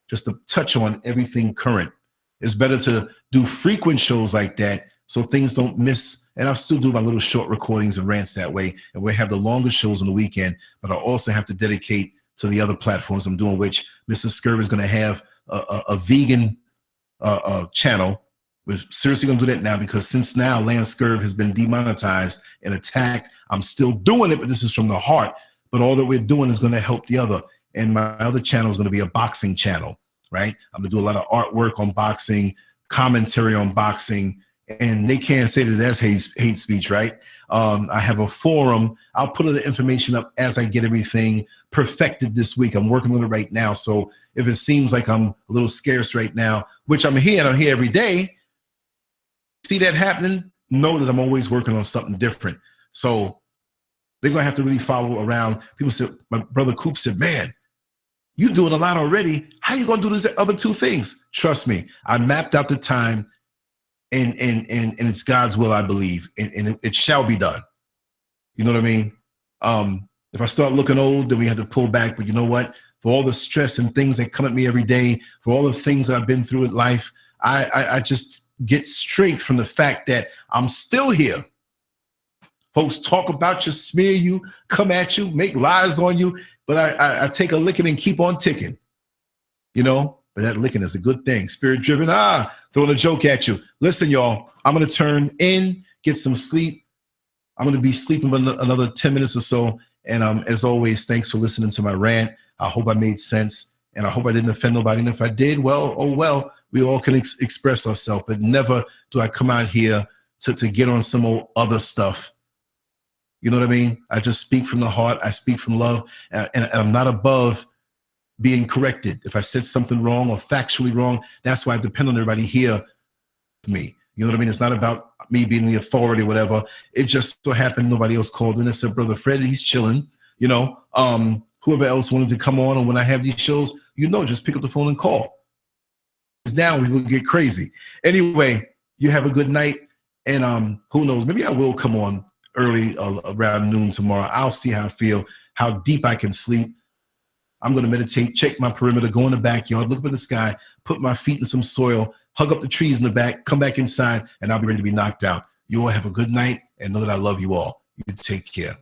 just to touch on everything current. It's better to do frequent shows like that so things don't miss. And I'll still do my little short recordings and rants that way. And we'll have the longer shows on the weekend, but I'll also have to dedicate to the other platforms I'm doing, which Mr. Scurv is going to have a vegan channel. We're seriously going to do that now because since now LanceScurv has been demonetized and attacked, I'm still doing it, but this is from the heart. But all that we're doing is going to help the other. And my other channel is going to be a boxing channel, right? I'm going to do a lot of artwork on boxing, commentary on boxing, and they can't say that that's hate speech, right? I have a forum. I'll put the information up as I get everything perfected this week. I'm working on it right now. So if it seems like I'm a little scarce right now, which I'm here and I'm here every day, see that happening, know that I'm always working on something different. So they're going to have to really follow around. People said, my brother Coop said, man, you doing a lot already. How are you going to do these other two things? Trust me, I mapped out the time and it's God's will, I believe, and it shall be done. You know what I mean? If I start looking old, then we have to pull back. But you know what? For all the stress and things that come at me every day, for all the things that I've been through in life, I just get straight from the fact that I'm still here. Folks talk about you, smear you, come at you, make lies on you, but I take a licking and keep on ticking. You know, but that licking is a good thing. Spirit driven, throwing a joke at you. Listen, y'all, I'm going to turn in, get some sleep. I'm going to be sleeping for another 10 minutes or so. And as always, thanks for listening to my rant. I hope I made sense, and I hope I didn't offend nobody. And if I did, well, oh well, we all can express ourselves. But never do I come out here to get on some old other stuff. You know what I mean? I just speak from the heart. I speak from love, and I'm not above being corrected. If I said something wrong or factually wrong, that's why I depend on everybody here for me. You know what I mean? It's not about me being the authority or whatever. It just so happened nobody else called in and said, Brother Fred, he's chilling. You know, whoever else wanted to come on, and when I have these shows, you know, just pick up the phone and call. Because now we will get crazy. Anyway, you have a good night, and who knows? Maybe I will come on early around noon tomorrow. I'll see how I feel, how deep I can sleep. I'm going to meditate, check my perimeter, go in the backyard, look up at the sky, put my feet in some soil, hug up the trees in the back, come back inside, and I'll be ready to be knocked out. You all have a good night, and know that I love you all. You take care.